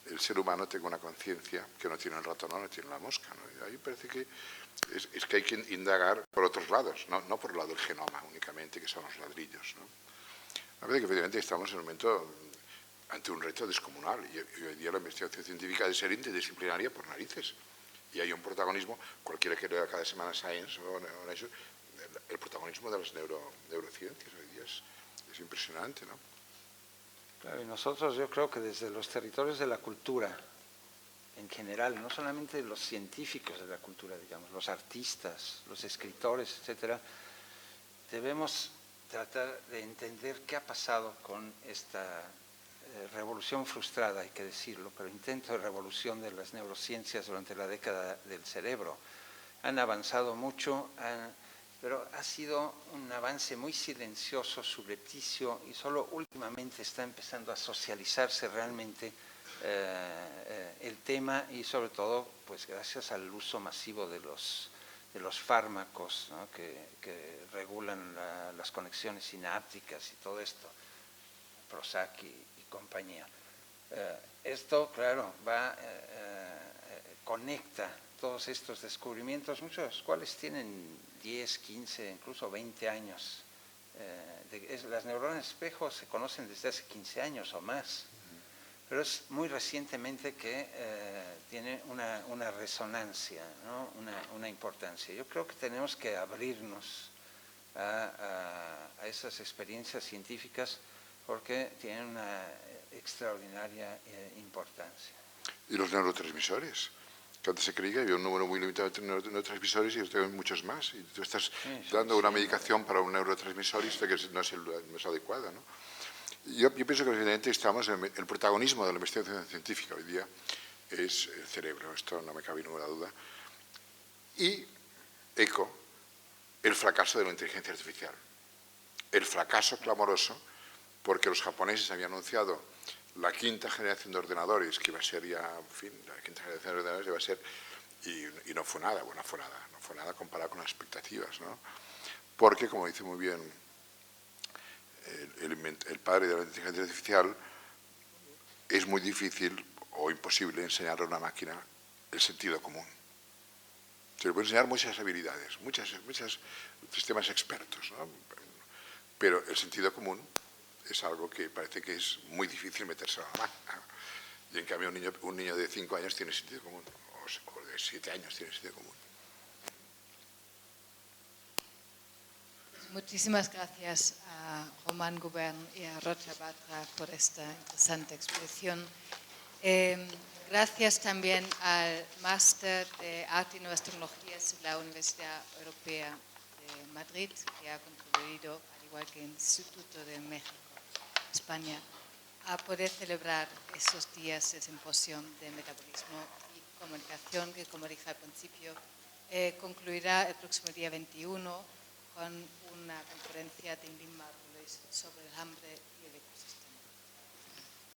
el ser humano tenga una conciencia que no tiene el ratón o no tiene la mosca, ¿no? Y ahí parece que es que hay que indagar por otros lados, no por el lado del genoma únicamente, que son los ladrillos, ¿no? Me parece que efectivamente estamos en un momento ante un reto descomunal. Y hoy día la investigación científica ha de ser interdisciplinaria por narices. Y hay un protagonismo, cualquiera que lea cada semana Science o Nature, el protagonismo de las neurociencias hoy día es impresionante, ¿no? Claro, y nosotros yo creo que desde los territorios de la cultura, en general, no solamente los científicos de la cultura, digamos, los artistas, los escritores, etcétera, debemos tratar de entender qué ha pasado con esta revolución frustrada, hay que decirlo, pero intento de revolución de las neurociencias durante la década del cerebro. Han avanzado mucho, pero ha sido un avance muy silencioso, subrepticio, y solo últimamente está empezando a socializarse realmente el tema, y sobre todo pues gracias al uso masivo de los fármacos, ¿no? que regulan las conexiones sinápticas y todo esto, Prozac y compañía. Esto, claro, conecta todos estos descubrimientos, muchos de los cuales tienen 10, 15, incluso 20 años. Las neuronas espejo se conocen desde hace 15 años o más, pero es muy recientemente que tiene una resonancia, ¿no? una importancia. Yo creo que tenemos que abrirnos a esas experiencias científicas porque tienen una extraordinaria importancia. Y los neurotransmisores, que antes se creía que había un número muy limitado de neurotransmisores y hoy tenemos muchos más. Y tú estás dando una medicación para un neurotransmisor y esto que no es adecuada, ¿no? Yo pienso que evidentemente estamos en el protagonismo de la investigación científica hoy día es el cerebro, esto no me cabe ninguna duda. Y eco el fracaso de la inteligencia artificial, el fracaso clamoroso, porque los japoneses habían anunciado la quinta generación de ordenadores, que iba a ser ya, en fin, la quinta generación de ordenadores iba a ser, y no fue nada, bueno, no fue nada comparado con las expectativas, ¿no? Porque, como dice muy bien el padre de la inteligencia artificial, es muy difícil o imposible enseñarle a una máquina el sentido común. Se le puede enseñar muchas habilidades, muchos sistemas expertos, ¿no? Pero el sentido común es algo que parece que es muy difícil meterse a la máquina. Y en cambio un niño de 5 años tiene sentido común, o de 7 años tiene sentido común. Muchísimas gracias a Román Gubern y a Rocha Batra por esta interesante exposición. Gracias también al Máster de Arte y Nuevas Tecnologías de la Universidad Europea de Madrid, que ha contribuido, al igual que el Instituto de México, España, a poder celebrar esos días de simposio de metabolismo y comunicación, que, como dije al principio, concluirá el próximo día 21 con una conferencia de Indim Margulis sobre el hambre